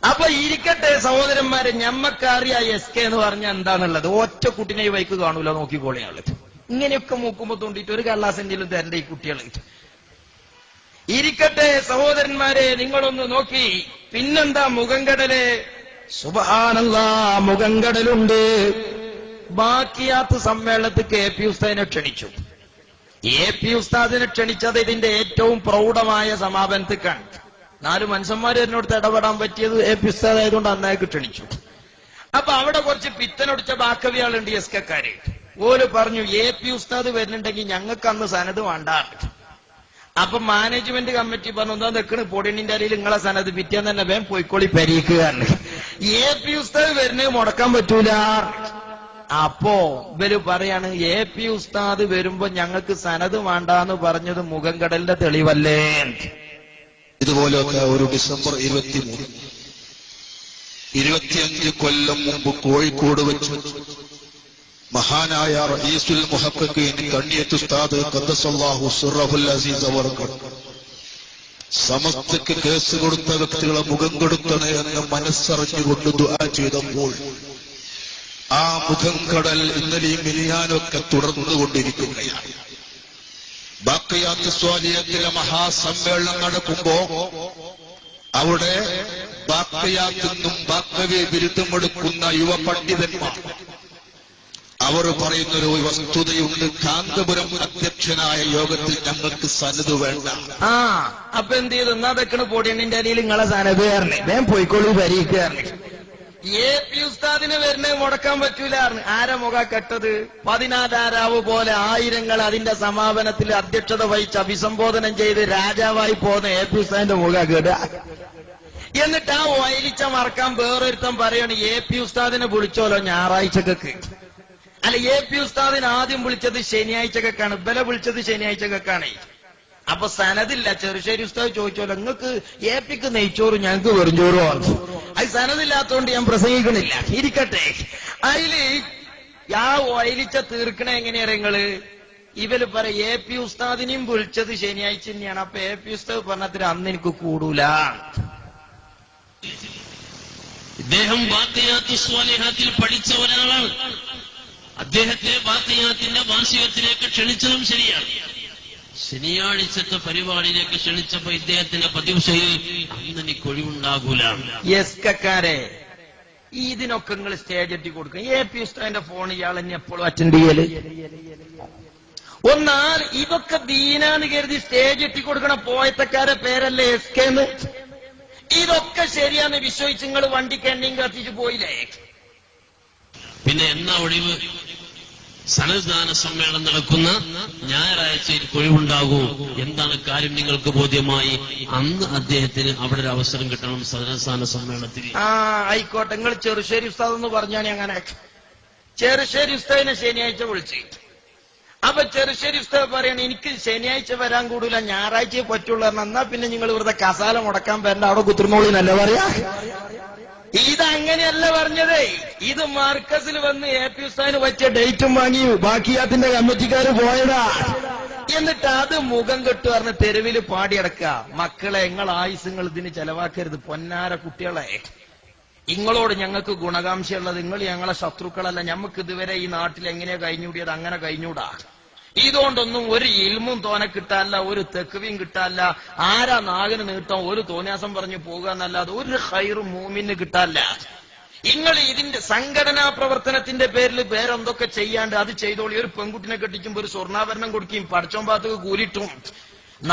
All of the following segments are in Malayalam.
അപ്പൊ ഇരിക്കട്ടെ സഹോദരന്മാരെ, ഞമ്മക്കറിയ എസ് കെ എന്ന് പറഞ്ഞാൽ എന്താണുള്ളത്. ഒറ്റ കുട്ടിനെ ഈ വൈക്ക് കാണൂല, നോക്കിക്കോളിയാള്. ഇങ്ങനെയൊക്കെ മൂക്കുമ്പോ തോണ്ടിട്ട് ഒരു കള്ളാസെന്റിലും തരണ്ട ഈ കുട്ടികള്. ഇരിക്കട്ടെ സഹോദരന്മാരെ, നിങ്ങളൊന്ന് നോക്കി. പിന്നെന്താ മുഖംകടല്? സുബ്ഹാനല്ലാഹ്, മുഖംകടലുണ്ട്. ബാക്കിയാത്ത് സമ്മേളനത്തിൽ കെ പി ഉസ്താദിനെ ക്ഷണിച്ചു. എ പി ഉസ്താദിനെ ക്ഷണിച്ചത് ഇതിന്റെ ഏറ്റവും പ്രൗഢമായ സമാപനത്തിക്കാണ്. 4 മനുഷ്യന്മാര് എന്നോട് ഇടപെടാൻ പറ്റിയത് എ പി ഉസ്താദ് ആയതുകൊണ്ട് അന്നേക്ക് ക്ഷണിച്ചു. അപ്പൊ അവിടെ കുറച്ച് പിത്തനൊടിച്ച ബാക്കവിയാളുണ്ട് എസ് കെക്കാര്. ഓല് പറഞ്ഞു എ പി ഉസ്താദ് വരുന്നുണ്ടെങ്കിൽ ഞങ്ങൾക്ക് അന്ന് സനത് വേണ്ട. അപ്പൊ മാനേജ്മെന്റ് കമ്മിറ്റി പറഞ്ഞു എന്താ നിൽക്കണ് പൊടിയണിന്റെ അരയിൽ നിങ്ങളെ സനത് പിറ്റേന്ന് തന്നെ വേം പോയിക്കോളി പരീക്കുകയാണ്. എ പി ഉസ്താദ് വരുന്നത് മുടക്കാൻ പറ്റൂല. അപ്പോ ഇവര് പറയാണ് എ പി ഉസ്താദ് വരുമ്പോ ഞങ്ങൾക്ക് സനത് വേണ്ടാന്ന് പറഞ്ഞത് മുഖംകടലിന്റെ തെളിവല്ലേ? ഇതുപോലൊക്കെ ഒരു ഡിസംബർ 25 കൊല്ലം മുമ്പ് കോഴിക്കോട് വെച്ച് മഹാനായ റഈസുൽ മുഹഖഖീൻ കണ്ണിയത്ത് ഉസ്താദ് ഖദ്ദസല്ലാഹു സിർറഹുൽ അസീസ് അവർക്ക് സമസ്തക്ക് കേസ് കൊടുത്ത വ്യക്തികളെ മുഖം കൊടുക്കണേ എന്ന് മനസ്സറിഞ്ഞുകൊണ്ട് ദുആ ചെയ്തപ്പോൾ ആ മുഖം കടൽ ഇന്നലെയും മിനിയാനൊക്കെ തുടർന്നുകൊണ്ടിരിക്കുകയാണ്. ബാഖിയാത്ത് സ്വാലിഹത്തിലെ മഹാസമ്മേളനം നടക്കുമ്പോ അവിടെ ബാഖിയാത്തിനും ബാഖവി ബിരുദമെടുക്കുന്ന യുവ പണ്ഡിതന്മാർ അവർ പറയുന്നൊരു വസ്തുതയുണ്ട്. കാന്തപുരം അധ്യക്ഷനായ യോഗത്തിൽ ഞങ്ങൾക്ക് സനത് വേണ്ട. അപ്പൊ എന്ത് ചെയ്തു? എന്നാ വെക്കണ പൊടിയണ്ണിന്റെ അരിയിൽ നിങ്ങളെ സനത് കയറണേ, വേം പോയിക്കോളൂ പരീക്കാറണേ. എ പി ഉസ്താദിനെ വരുന്നത് മുടക്കാൻ പറ്റൂലാർന്ന്. ആരെ മുഖ കെട്ടത്? 14 പോലെ ആയിരങ്ങൾ അതിന്റെ സമാപനത്തിൽ അധ്യക്ഷത വഹിച്ച് അഭിസംബോധനം ചെയ്ത് രാജാവായി പോകുന്ന എ പി ഉസ്താദിന്റെ മുഖ കേട. എന്നിട്ട് ആ വയലിച്ച മറക്കാൻ വേറൊരുത്തം പറയാണ് എ പി ഉസ്താദിനെ വിളിച്ചോലോ ഞായറാഴ്ചക്കൊക്കെ. അല്ല, എ പി ഉസ്താദിന് ആദ്യം വിളിച്ചത് ശനിയാഴ്ചക്കൊക്കെയാണ്, ഇവരെ വിളിച്ചത് ശനിയാഴ്ചക്കൊക്കെയാണ്. അപ്പൊ സനദില്ല. ചെറുശ്ശേരി ഉസ്താദ് ചോദിച്ചോലോ നിങ്ങൾക്ക് എ പിക്ക് നെയ്ച്ചോറും ഞങ്ങൾക്ക് വെറുംചോറും ആണ്. അത് സനദില്ലാത്തോണ്ട് ഞാൻ പ്രസംഗിക്കണില്ല. ഇരിക്കട്ടെ. അതില് ആ വയലിച്ച തീർക്കണ എങ്ങനെയാണ് നിങ്ങള്? ഇവര് പറയും എ പി ഉസ്താദിനെയും വിളിച്ചത് ശനിയാഴ്ച തന്നെയാണ്. അപ്പൊ എ പി ഉസ്താദ് പറഞ്ഞതിന് അന്ന് എനിക്ക് കൂടൂല. ഇദ്ദേഹം ബാഖിയാത്ത് സ്വാലിഹാത്തിൽ പഠിച്ച ഒരാളാണ്. അദ്ദേഹത്തെ ബാഖിയാത്തിന്റെ വാർഷികത്തിലേക്ക് ക്ഷണിച്ചതും ശരിയാണ്. ശനിയാഴ്ചത്തെ പരിപാടിയിലേക്ക് ക്ഷണിച്ചപ്പോ ഇദ്ദേഹത്തിന്റെ പതിവ് ശൈലി അന്ന് എനിക്ക് ഒഴിവുണ്ടാകൂല. എസ് കക്കാരെ, ഇതിനൊക്കെ നിങ്ങൾ സ്റ്റേജ് എത്തി കൊടുക്കും. എ പി ഉസ്താദിന്റെ ഫോൺ ഇയാൾ എന്നെ എപ്പോഴും അറ്റൻഡ് ചെയ്യല്. ഒന്നാൽ ഇതൊക്കെ ദീനാന്ന് കരുതി സ്റ്റേജ് എത്തി കൊടുക്കണ പോയത്തക്കാരെ പേരല്ലേ എസ് കെന്ന്. ഇതൊക്കെ ശരിയാന്ന് വിശ്വസിച്ച് നിങ്ങൾ വണ്ടിക്ക് എണ്ണയും കത്തിച്ച് പോയില്ലേ? പിന്നെ എന്നാ ഒഴിവ്? സനദ്ദാന സമ്മേളനം നടക്കുന്ന ഞായറാഴ്ചയിൽ ഒഴിവുണ്ടാകൂ. എന്താണ് കാര്യം നിങ്ങൾക്ക് ബോധ്യമായി? അന്ന് അദ്ദേഹത്തിന് അവിടെ ഒരു അവസരം കിട്ടണം സനദ്ദാന സമ്മേളനത്തിൽ. ആയിക്കോട്ടെ. നിങ്ങൾ ചെറുശ്ശേരി ഉസ്താദ് എന്ന് പറഞ്ഞാണ് അങ്ങനെ. ചെറുശ്ശേരി ഉസ്താദിനെ ശനിയാഴ്ച വിളിച്ച്. അപ്പൊ ചെറുശ്ശേരി ഉസ്താദ് പറയണ എനിക്ക് ശനിയാഴ്ച വരാൻ കൂടില്ല, ഞായറാഴ്ചയെ പറ്റുള്ളൂ. എന്നാ പിന്നെ നിങ്ങൾ ഇവിടുത്തെ കസാല മുടക്കാൻ വരണ്ട, അവിടെ കുത്തിരുന്നോളിന്നല്ല പറയാ. ഇതങ്ങനെയല്ല പറഞ്ഞതേ. ഇത് മാർക്കസിൽ വന്ന് എ പി ഉസ്താദിന് പറ്റിയ ഡേറ്റും വാങ്ങി ബാക്കിയാത്തിന്റെ കമ്മിറ്റിക്കാര് പോയതാ. എന്നിട്ട് അത് മുഖം കെട്ടു പറഞ്ഞ് തെരുവിൽ പാടിയടക്ക. മക്കളെ, നിങ്ങൾ ആയുസ്സുകൾ ഇതിന് ചെലവാക്കരുത്. പൊന്നാര കുട്ടികളെ, നിങ്ങളോട് ഞങ്ങൾക്ക് ഗുണകാംക്ഷയുള്ളത്. നിങ്ങൾ ഞങ്ങളെ ശത്രുക്കളല്ല. ഞമ്മക്ക് ഇതുവരെ ഈ നാട്ടിൽ എങ്ങനെയാ കഴിഞ്ഞൂടിയത് അങ്ങനെ കഴിഞ്ഞൂടാ. ഇതുകൊണ്ടൊന്നും ഒരു ഇൽമും തോനെ കിട്ടാല്ല, ഒരു തെക്കുവിയും കിട്ടാല്ല. ആരാ നാഗന് നീട്ടം ഒരു തോന്യാസം പറഞ്ഞു പോകുക എന്നല്ലാതെ ഒരു ഖൈറും മൂമിന് കിട്ടാല്ല. നിങ്ങൾ ഇതിന്റെ സംഘടനാ പ്രവർത്തനത്തിന്റെ പേരിൽ വേറെന്തൊക്കെ ചെയ്യാണ്ട് അത് ചെയ്തോളി. ഒരു പെൺകുട്ടിനെ കെട്ടിച്ചുമ്പോ ഒരു സ്വർണ്ണാഭരണം കൊടുക്കുകയും പടച്ചോമ്പാത്തക്ക് കൂലിട്ടും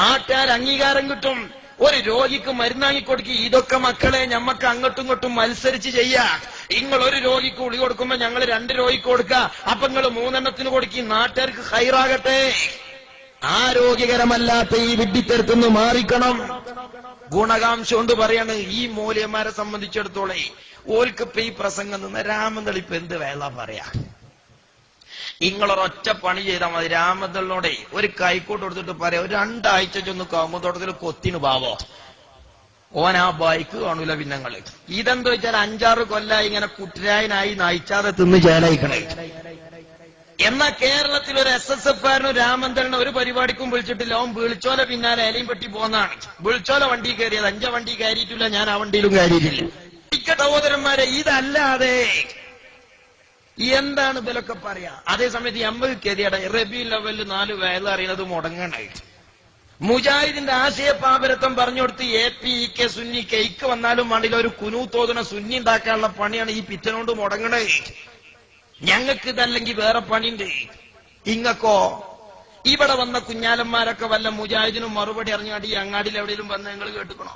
നാട്ടുകാർ അംഗീകാരം കിട്ടും. ഒരു രോഗിക്ക് മരുന്നാങ്ങി കൊടുക്കുക. ഇതൊക്കെ മക്കളെ ഞമ്മക്ക് അങ്ങോട്ടും ഇങ്ങോട്ടും മത്സരിച്ച് ചെയ്യാ. നിങ്ങൾ ഒരു രോഗിക്ക് ഉളി കൊടുക്കുമ്പോ ഞങ്ങൾ 2 രോഗിക്ക് കൊടുക്കുക. അപ്പൊ നിങ്ങൾ 3 കൊടുക്കുക. നാട്ടുകാർക്ക് ഹൈറാകട്ടെ. ആരോഗ്യകരമല്ലാത്ത ഈ വിഡ്ഢിത്തരത്തുനിന്ന് മാറിക്കണം. ഗുണകാംക്ഷ കൊണ്ട് പറയാണ്. ഈ മൂല്യന്മാരെ സംബന്ധിച്ചിടത്തോളം ഓൽക്കിപ്പോ ഈ പ്രസംഗം നിന്ന് രാമന്തളിപ്പ് എന്ത് വേള പറയാ. നിങ്ങളൊരൊറ്റ പണി ചെയ്താൽ മതി. രാമന്തളിനോടെ ഒരു കൈക്കോട്ട് കൊടുത്തിട്ട് പറയാം, ഒരു 2 ആഴ്ച ചെന്ന് കൗമുത്തോട്ടത്തിൽ കൊത്തിന് പാവോ. ഓൻ ആ ബൈക്ക് കാണൂല. പിന്നങ്ങള് ഇതെന്താ വെച്ചാൽ 5-6 കൊല്ലായി ഇങ്ങനെ കുറ്റരായനായി നയിച്ചാതെ തിന്ന് ചേലായിക്കണേ. എന്നാ കേരളത്തിൽ ഒരു SSF-കാരനും രാമന്തളിനെ ഒരു പരിപാടിക്കും വിളിച്ചിട്ടില്ല. അവൻ വിളിച്ചോലെ പിന്നാലെ ഇലയും പെട്ടി പോന്നാണ്. വിളിച്ചോലെ വണ്ടി കയറിയത്. 5 വണ്ടി കയറിയിട്ടില്ല, ഞാൻ ആ വണ്ടിയിലും കയറിയിട്ടില്ല. ഇരിക്ക സഹോദരന്മാരെ, ഇതല്ലാതെ എന്താണ് ഇവരൊക്കെ പറയാ? അതേസമയത്ത് അമ്പത് കെതിയുടെ റബീഉൽ അവ്വൽ 4 വയൽ അറിയുന്നത് മുടങ്ങാനായിട്ട് മുജാഹിദിന്റെ ആശയപാപരത്വം പറഞ്ഞു കൊടുത്ത് APK സുന്നി കെയ്ക്ക് വന്നാലും വേണ്ടില്ല ഒരു കുനൂത്തോതുന്ന സുന്നി ഉണ്ടാക്കാനുള്ള പണിയാണ് ഈ പിറ്റനോണ്ട് മുടങ്ങണേ. ഞങ്ങൾക്ക് ഇതല്ലെങ്കിൽ വേറെ പണിയുണ്ട്. ഇങ്ങക്കോ ഇവിടെ വന്ന കുഞ്ഞാലന്മാരൊക്കെ വല്ല മുജാഹിദിനും മറുപടി അറിഞ്ഞാടി അങ്ങാടിയിൽ എവിടെയെങ്കിലും വന്ന് നിങ്ങൾ കേട്ടുക്കണോ?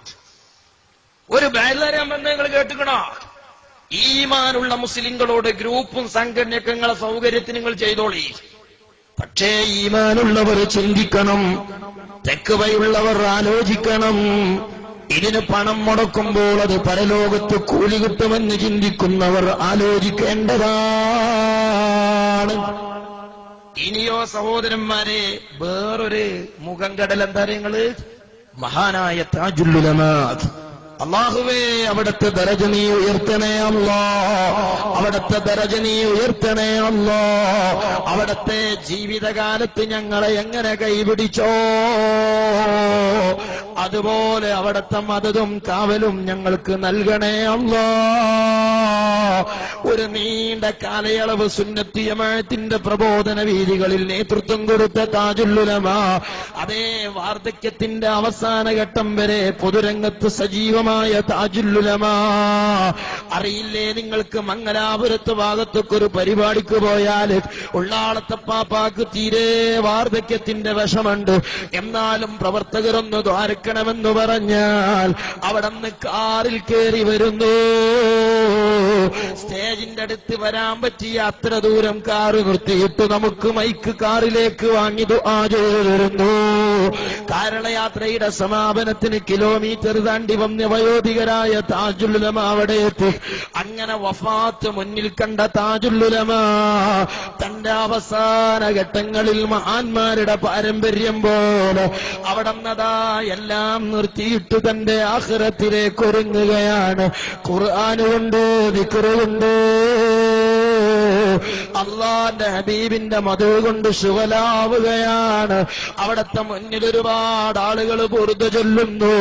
ഒരു ബാലരാൻ വന്ന് നിങ്ങൾ കേട്ടുക്കണോ? ഈമാനുള്ള മുസ്ലിങ്ങളോട് ഗ്രൂപ്പും സംഘടനയൊക്കെ നിങ്ങളെ സൗകര്യത്തിന് നിങ്ങൾ ചെയ്തോളി. പക്ഷേ ഈമാനുള്ളവർ ചിന്തിക്കണം, തെക്കുവയുള്ളവർ ആലോചിക്കണം. ഇതിന് പണം മുടക്കുമ്പോൾ അത് പരലോകത്ത് കൂലി കിട്ടുമെന്ന് ചിന്തിക്കുന്നവർ ആലോചിക്കേണ്ടതാണ്. ഇനിയോ സഹോദരന്മാരെ, വേറൊരു മുഖം കടൽ എന്താ നിങ്ങള്? മഹാനായ താജുൽ ഉലമാ. അല്ലാഹുവേ, അവിടുത്തെ ദറജ നീ ഉയർത്തണേ അല്ലാ, അവിടുത്തെ ദറജ നീ ഉയർത്തണേ അല്ലാ. അവിടുത്തെ ജീവിതകാലത്ത് ഞങ്ങളെ എങ്ങനെ കൈപിടിച്ചോ അതുപോലെ അവിടുത്തെ മദതും കാവലും ഞങ്ങൾക്ക് നൽകണേ അല്ലാ. ഒരു നീണ്ട കാലയളവ് സുന്നത്ത് ജമാഅത്തിന്റെ പ്രബോധന വീതികളിൽ നേതൃത്വം കൊടുത്ത താജുൽ ഉലമാ അതേ വാർദ്ധക്യത്തിന്റെ അവസാന ഘട്ടം വരെ പൊതുരംഗത്ത് സജീവമായ താജുൽ ഉലമാ. അറിയില്ലേ നിങ്ങൾക്ക്, മംഗലാപുരത്ത് ഭാഗത്തൊക്കെ ഒരു പരിപാടിക്ക് പോയാൽ ഉള്ളാളത്തെ പാപ്പാക്ക് തീരെ വാർദ്ധക്യത്തിന്റെ വിഷമുണ്ട്. എന്നാലും പ്രവർത്തകരൊന്ന് ദ്വാരക്കണമെന്ന് പറഞ്ഞാൽ അവിടെന്ന് കാറിൽ കയറി വരുന്നു. സ്റ്റേജിന്റെ അടുത്ത് വരാൻ പറ്റിയ അത്ര ദൂരം കാറ് നിർത്തിയിട്ട് നമുക്ക് മൈക്ക് കാറിലേക്ക് വാങ്ങി ദുആ ചെയ്തിരുന്നു. കാരളയാത്രയുടെ സമാപനത്തിന് കിലോമീറ്റർ താണ്ടി വന്ന വയോധികരായ താജുൽ ഉലമാ അവിടെ എത്തി. അങ്ങനെ വഫാത്ത് മുന്നിൽ കണ്ട താജുൽ ഉലമാ തന്റെ അവസാന ഘട്ടങ്ങളിൽ മഹാന്മാരുടെ പാരമ്പര്യം പോലെ അവിടെന്നതാ എല്ലാം നിർത്തിയിട്ട് തന്റെ ആഖിറത്തിലേക്ക് ഒരുങ്ങുകയാണ്. ഖുർആൻ കൊണ്ട്, ദിക്റ് കൊണ്ട്, അള്ളാന്റെ ഹബീബിന്റെ മധു കൊണ്ട് ശുഗലാവുകയാണ്. അവിടത്തെ മുന്നിൽ ഒരുപാട് ആളുകൾ ബുർദ ചൊല്ലുന്നു.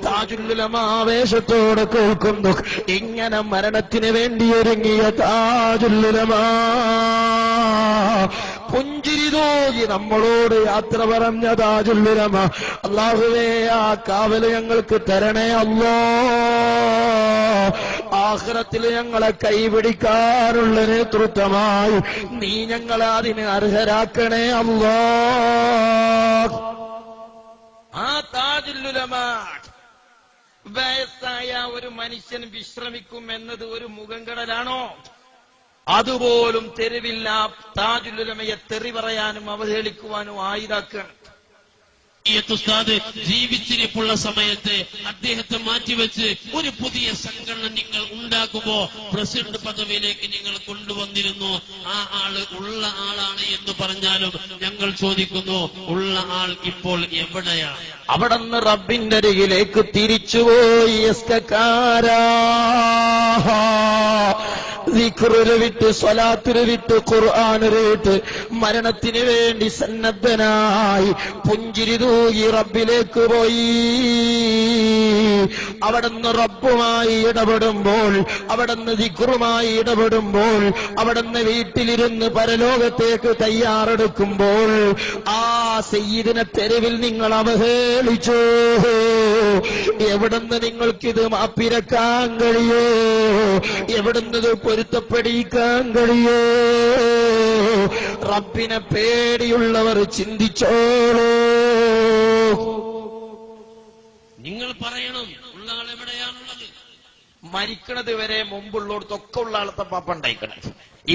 താജുൽ ഉലമാ ആവേശത്തോടെ കേൾക്കുന്നു. ഇങ്ങനെ മരണത്തിന് വേണ്ടി ഒരുങ്ങിയ താജുൽ ഉലമാ പുഞ്ചിരി തൂകി നമ്മളോട് യാത്ര പറഞ്ഞ താജുൽ ഉലമാ, അല്ലാഹുവേ ആ കാവല് ഞങ്ങൾക്ക് തരണേ അല്ലാ. ആഖിറത്തിൽ ഞങ്ങളെ കൈപിടിക്കാനുള്ള നേതൃത്വമായി നീ ഞങ്ങളെ അതിന് അർഹരാക്കണേ അല്ലാ. ആ താജുൽ ഉലമാ വയസ്സായ ഒരു മനുഷ്യൻ വിശ്രമിക്കും എന്നത് ഒരു മുഖംകടലാണോ? അതുപോലും തെരുവില്ല. താജുൽ ഉലമയെ തെറി പറയാനും അവഹേളിക്കുവാനും ആയുധാക്കണം. ഉസ്താദ് ജീവിച്ചിരിപ്പുള്ള സമയത്ത് അദ്ദേഹത്തെ മാറ്റിവെച്ച് ഒരു പുതിയ സംഘടന നിങ്ങൾ ഉണ്ടാക്കുമ്പോ പ്രസിഡന്റ് പദവിയിലേക്ക് നിങ്ങൾ കൊണ്ടുവന്നിരുന്നു. ആ ആള് ഉള്ള ആളാണ് എന്ന് പറഞ്ഞാലും ഞങ്ങൾ ചോദിക്കുന്നു, ഉള്ള ആൾ ഇപ്പോൾ എവിടെയാണ്? അവിടുന്ന് റബ്ബിന്റെ അരികിലേക്ക് തിരിച്ചുപോയി. ദിക്റിന് വിട്ട്, സ്വലാത്തിന് വിട്ട്, ഖുർആനിന് വിട്ട് മരണത്തിന് വേണ്ടി സന്നദ്ധനായി പുഞ്ചിരി തൂകി റബ്ബിലേക്ക് പോയി. അവിടുന്ന് റബ്ബുമായി ഇടപെടുമ്പോൾ, അവിടുന്ന് ദിക്റുമായി ഇടപെടുമ്പോൾ, അവിടുന്ന് വീട്ടിലിരുന്ന് പരലോകത്തേക്ക് തയ്യാറെടുക്കുമ്പോൾ ആ സയ്യിദിനെ തെരുവിൽ നിങ്ങൾ അവഹേളിച്ചു. എവിടുന്ന് നിങ്ങൾക്കിത് മാപ്പിരക്കാൻ കഴിയോ? എവിടുന്നത് പൊരുത്തപ്പെടിക്കാൻ കഴിയോ? റബ്ബിനെ പേടിയുള്ളവർ ചിന്തിച്ചോളൂ. നിങ്ങൾ പറയണം, ഉള്ള ആൾ എവിടെയാണുള്ളത്? മരിക്കണത് വരെ മുമ്പുള്ളവർക്കൊക്കെ ഉള്ള ആളത്തെ പാപ്പ ഉണ്ടായിക്കണം.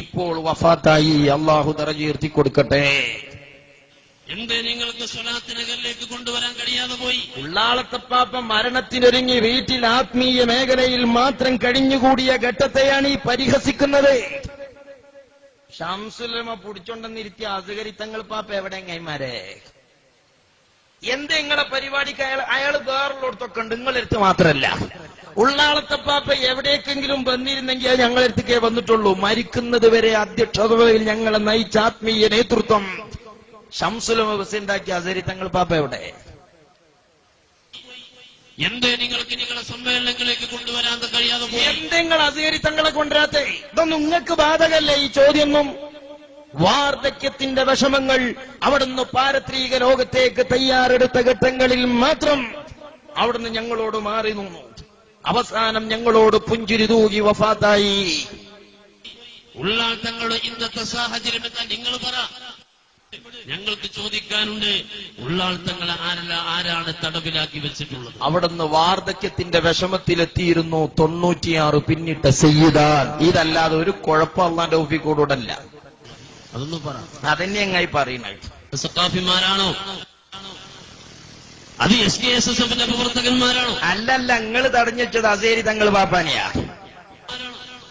ഇപ്പോൾ വഫാത്തായി, അള്ളാഹു ദറജ ഉയർത്തി കൊടുക്കട്ടെ. എന്തേ നിങ്ങൾക്ക് സ്വലാത്തിനകലിലേക്ക് കൊണ്ടുവരാൻ കഴിയാതെ പോയി? ഉള്ളാളത്തെ പാപ്പ മരണത്തിനൊരുങ്ങി വീട്ടിൽ ആത്മീയ മേഖലയിൽ മാത്രം കഴിഞ്ഞുകൂടിയ ഘട്ടത്തെയാണ് ഈ പരിഹസിക്കുന്നത്. ശംസുൽ ഉലമ പിടിച്ചോണ്ടെന്നിരുത്തിയ അസുകരിത്തങ്ങൾ പാപ്പ എവിടെ കൈമാരെ? എന്തെങ്ങളെ പരിപാടിക്ക് അയാൾ വേറുള്ളടത്തൊക്കെ ഉണ്ട്, നിങ്ങളെടുത്ത് മാത്രമല്ല. ഉള്ളാളത്തെ പാപ്പ എവിടേക്കെങ്കിലും വന്നിരുന്നെങ്കിൽ അത് ഞങ്ങളെടുത്തേക്കേ വന്നിട്ടുള്ളൂ. മരിക്കുന്നത് വരെ അധ്യക്ഷതയിൽ ഞങ്ങളെ നയിച്ച ആത്മീയ നേതൃത്വം ശംസുൽ ഉലമ പ്രസിഡന്റാക്കിയ അസരി തങ്ങൾ പാപ്പ എവിടെ? എന്തേ നിങ്ങൾക്ക് നിങ്ങളെ സമ്മേളനങ്ങളിലേക്ക് കൊണ്ടുവരാൻ കഴിയാതെ പോയി? എന്തെങ്കിലും അസേരി തങ്ങളെ കൊണ്ടുവരാത്തെ? ഇതൊന്നും നിങ്ങൾക്ക് ബാധകല്ലേ ഈ ചോദ്യമൊന്നും? വാർദ്ധക്യത്തിന്റെ വിഷമങ്ങൾ അവിടുന്ന് പാരത്രിക ലോകത്തേക്ക് തയ്യാറെടുത്ത ഘട്ടങ്ങളിൽ മാത്രം അവിടുന്ന് ഞങ്ങളോട് മാറി നിന്നു. അവസാനം ഞങ്ങളോട് പുഞ്ചിരി തൂകി വഫാത്തായി. ഉള്ളാൾ തങ്ങളുടെ ഇന്നത്തെ സാഹചര്യം എന്താ നിങ്ങൾ പറ. ഞങ്ങൾക്ക് ചോദിക്കാനുണ്ട്, ഉള്ളാൾ തങ്ങളെ ആരാണ് തടവിലാക്കി വെച്ചിട്ടുള്ളത്? അവിടുന്ന് വാർദ്ധക്യത്തിന്റെ വിഷമത്തിലെത്തിയിരുന്നു. 96 പിന്നിട്ട സയ്യിദാൻ. ഇതല്ലാതെ ഒരു കുഴപ്പം അള്ളാന്റെ ഊപ്പിക്കൂടല്ല. അതൊന്നും പറ. അതന്നെ എങ്ങായി പറയുന്നത്? സഖാഫിമാരാണോ? അത് SKSSFന്റെ പ്രവർത്തകന്മാരാണോ? അല്ലല്ല, നിങ്ങൾ തടഞ്ഞിച്ചത് അസേരി തങ്ങൾ പാപ്പാനെയാ.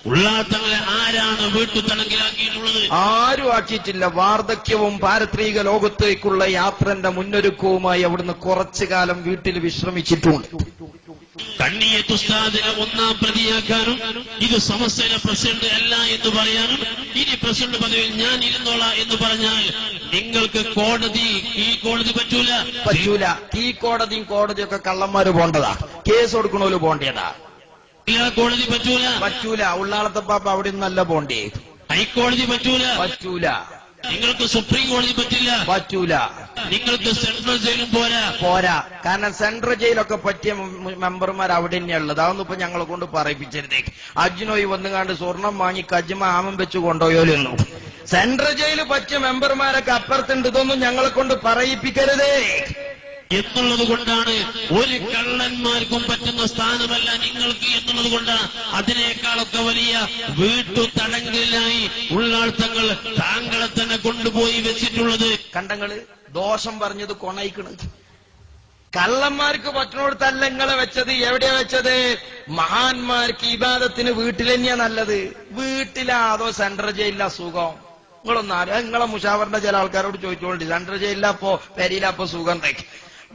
ഉള്ളാൾ തങ്ങളെ ആരാണ് വീട്ടുതടങ്കിലാക്കിയിട്ടുള്ളത്? ആരും ആക്കിയിട്ടില്ല. വാർദ്ധക്യവും പാരത്രിക ലോകത്തേക്കുള്ള യാത്രന്റെ മുന്നൊരുക്കവുമായി അവിടുന്ന് കുറച്ചു കാലം വീട്ടിൽ വിശ്രമിച്ചിട്ടുണ്ട്. കണ്ണിയത്ത് ഉസ്താദിനെ 1-ാം പ്രതിയാക്കാനും ഇത് സമസ്തയുടെ പ്രസിഡന്റ് അല്ല എന്ന് പറയാനും ഇനി പ്രസിഡന്റ് പദവിയിൽ ഞാൻ ഇരുന്നോളാം എന്ന് പറഞ്ഞാൽ നിങ്ങൾക്ക് ഈ കോടതി പറ്റൂല. ഈ കോടതിയൊക്കെ കള്ളന്മാര് പോണ്ടതാ, കേസ് കൊടുക്കണോല് പോണ്ടേതാ. കോടതി പറ്റൂല. ഉള്ളാളത്തെ പാപ്പ അവിടെ നിന്നല്ല പോണ്ടേ. ഹൈക്കോടതി പറ്റൂല. നിങ്ങൾക്ക് സുപ്രീം കോടതി പറ്റൂല. നിങ്ങൾക്ക് സെൻട്രൽ ജയിലും പോരാ. കാരണം സെൻട്രൽ ജയിലൊക്കെ പറ്റിയ മെമ്പർമാർ അവിടെ തന്നെയുള്ളത്. അതൊന്നും ഇപ്പൊ ഞങ്ങളെ കൊണ്ട് പറയിപ്പിച്ചരുതേ. അജ്നോയി വന്നുകാണ്ട് സ്വർണം വാങ്ങി കജ്മ ആമം വെച്ച് കൊണ്ടുപോയോലൊന്നു. സെൻട്രൽ ജയിൽ പറ്റിയ മെമ്പർമാരൊക്കെ അപ്പുറത്തുണ്ട്. ഇതൊന്നും ഞങ്ങളെ കൊണ്ട് പറയിപ്പിക്കരുതേ എന്നുള്ളത് കൊണ്ടാണ്. ഒരു കള്ളന്മാർക്കും പറ്റുന്ന സ്ഥാനമല്ല നിങ്ങൾക്ക് എന്നുള്ളത് കൊണ്ടാണ് അതിനേക്കാളൊക്കെ വലിയ വീട്ടുതടങ്കലിലായി ഉള്ളാൾ തങ്ങൾ താങ്കളെ തന്നെ കൊണ്ടുപോയി വെച്ചിട്ടുള്ളത്. കണ്ടങ്ങള് ദോഷം പറഞ്ഞത് കൊണയിക്കണ്. കള്ളന്മാർക്ക് പറ്റുന്നിടത്തല്ല നിങ്ങളെ വെച്ചത്. എവിടെയാ വെച്ചത്? മഹാന്മാർക്ക് ഇബാദത്തിന് വീട്ടിൽ തന്നെയാ നല്ലത്. വീട്ടിലാ അതോ സെൻട്രൽ ജയിലിലാ സുഖം? നിങ്ങളെ മുഷാവറിന്റെ ചില ആൾക്കാരോട് ചോദിച്ചോളി. സെൻട്രൽ ജയിലിലാപ്പോ പെരിയിലാപ്പോ സുഖം തേക്ക്.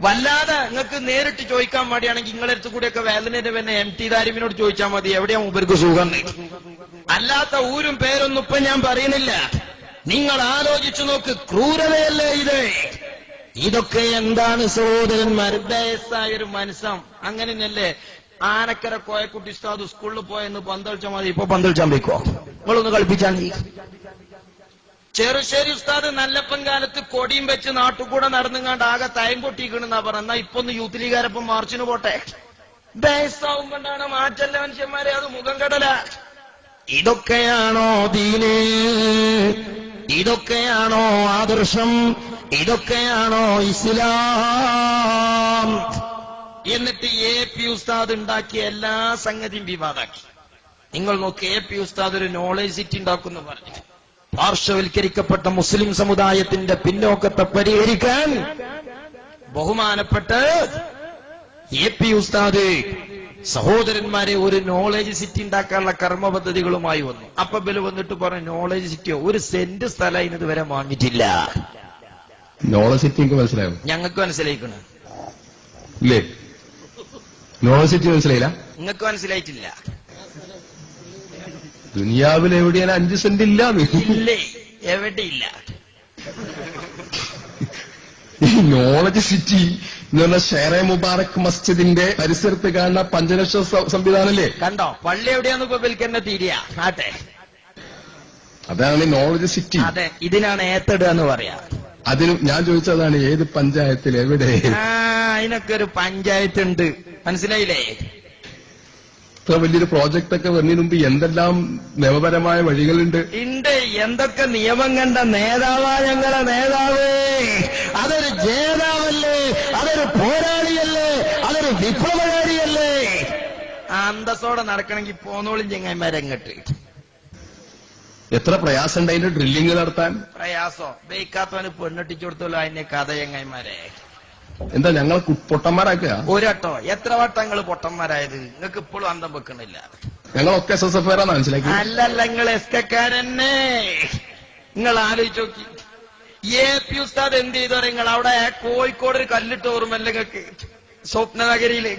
വല്ലാതെ നിങ്ങൾക്ക് നേരിട്ട് ചോദിക്കാൻ മടിയാണെങ്കിൽ നിങ്ങളെടുത്ത് കൂടെയൊക്കെ വേദനയുടെ പിന്നെ MT ദാരിമിനോട് ചോദിച്ചാൽ മതി എവിടെയാ മൂപ്പർക്ക് സുഖം. അല്ലാത്ത ഊരും പേരൊന്നും ഇപ്പൊ ഞാൻ പറയുന്നില്ല. നിങ്ങൾ ആലോചിച്ചു നോക്ക്. ക്രൂരതയല്ലേ ഇത്? ഇതൊക്കെ എന്താണ് സഹോദരന്മാർ? വയസ്സായൊരു മനുഷ്യൻ അങ്ങനെയല്ലേ? ആനക്കര കോയക്കുട്ടി ഉസ്താദ് സ്കൂളിൽ പോയെന്ന് പന്തളിച്ചാൽ മതി. ഇപ്പൊ പന്തളിച്ചാൻ വെക്കോ? നിങ്ങളൊന്ന് കളിപ്പിച്ചാൽ മതി. ചെറുശ്ശേരി ഉസ്താദ് നല്ലപ്പൻ കാലത്ത് കൊടിയും വെച്ച് നാട്ടുകൂടെ നടന്നുങ്ങാണ്ട് ആകെ തയം പൊട്ടിക്കണെന്നാ പറഞ്ഞ. ഇപ്പൊ ഒന്ന് യൂത്ത് ലീഗാരപ്പം മാർച്ചിന് പോട്ടെ. ബേസാവും കൊണ്ടാണ് മാറ്റല്ല മനുഷ്യന്മാരെ. അത് മുഖം കടല. ഇതൊക്കെയാണോ ദീന്? ഇതൊക്കെയാണോ ആദർശം? ഇതൊക്കെയാണോ ഇസ്ലാം? എന്നിട്ട് AP ഉസ്താദ് ഉണ്ടാക്കിയ എല്ലാ സംഗതിയും വിവാദാക്കി. നിങ്ങൾ നോക്ക്, AP ഉസ്താദ് ഒരു നോളേജ് സിറ്റി ഉണ്ടാക്കുന്നു പറഞ്ഞു. പാർശ്വവൽക്കരിക്കപ്പെട്ട മുസ്ലിം സമുദായത്തിന്റെ പിന്നോക്കത്തെ പരിഹരിക്കാൻ ബഹുമാനപ്പെട്ട AP ഉസ്താദ് സഹോദരന്മാരെ ഒരു നോളേജ് സിറ്റി ഉണ്ടാക്കാനുള്ള കർമ്മ പദ്ധതികളുമായി വന്നു. അപ്പൊ ബല് വന്നിട്ട് പറഞ്ഞു, നോളേജ് സിറ്റിയോ? 1 സെന്റ് സ്ഥലം ഇതുവരെ വാങ്ങിയിട്ടില്ല. നോളേജ് സിറ്റി എനിക്ക് മനസ്സിലായോ? ഞങ്ങൾക്ക് മനസ്സിലായിക്കണ് ഇല്ലേ? നോളേജ് സിറ്റി മനസ്സിലായില്ല? നിങ്ങൾക്ക് മനസ്സിലായിട്ടില്ല? ദുനിയാവിൽ എവിടെയാണ് 5 സെന്റ് ഇല്ലാന്ന്? ഇല്ലേ, എവിടെയില്ല. ഈ നോളജ് സിറ്റി എന്ന് പറഞ്ഞ ഷെയറെ മുബാറക് മസ്ജിദിന്റെ പരിസരത്ത് കാണുന്ന പഞ്ചലക്ഷ സംവിധാനല്ലേ? കണ്ടോ? പള്ളി എവിടെയാന്ന് ഇപ്പൊ വിൽക്കുന്ന തീരിയ ആട്ടെ. അതാണ് നോളജ് സിറ്റി. അതെ, ഇതിനാണ് ഏത്തട് എന്ന് പറയാ. അതിന് ഞാൻ ചോദിച്ചതാണ് ഏത് പഞ്ചായത്തിൽ എവിടെ? അതിനൊക്കെ ഒരു പഞ്ചായത്ത് ഉണ്ട്. മനസ്സിലായില്ലേ? ഇത്ര വലിയൊരു പ്രോജക്റ്റ് ഒക്കെ വരുന്നതിന് മുമ്പ് എന്തെല്ലാം നിയമപരമായ വഴികളുണ്ട്. എന്തൊക്കെ നിയമം കണ്ട നേതാവാ ഞങ്ങളെ നേതാവ്. അതൊരു ജേതാവല്ലേ? അതൊരു പോരാളിയല്ലേ? അതൊരു വിപ്ലവകാരിയല്ലേ? അന്തസ്സോടെ നടക്കണമെങ്കിൽ പോന്നോളും ചെങ്ങന്മാരെങ്ങട്ട്. എത്ര പ്രയാസം ഉണ്ട് അതിന്റെ ഡ്രില്ലിങ് നടത്താൻ. പ്രയാസോ? ബേക്കാത്തവന് പെണ്ണെട്ടിച്ചു കൊടുത്തല്ലോ അതിന്റെ കഥ ചെങ്ങന്മാരെ. എന്താ ഞങ്ങൾ പൊട്ടന്മാരാക്കുക? ഒരട്ടോ എത്ര വട്ടങ്ങൾ പൊട്ടന്മാരായത്? നിങ്ങൾക്ക് ഇപ്പോഴും അന്തം വെക്കണില്ല. ഞങ്ങളൊക്കെ SSF മനസ്സിലാക്കി. അല്ലല്ല, നിങ്ങൾ SKക്കാരന്നെ. നിങ്ങൾ ആലോചിച്ച് നോക്കി. AP ഉസ്താദ് എന്ത് ചെയ്തോ? നിങ്ങൾ അവിടെ കോഴിക്കോട് ഒരു കല്ലിട്ട് ഓർമ്മല്ല നിങ്ങൾക്ക്? സ്വപ്നനഗരിയില്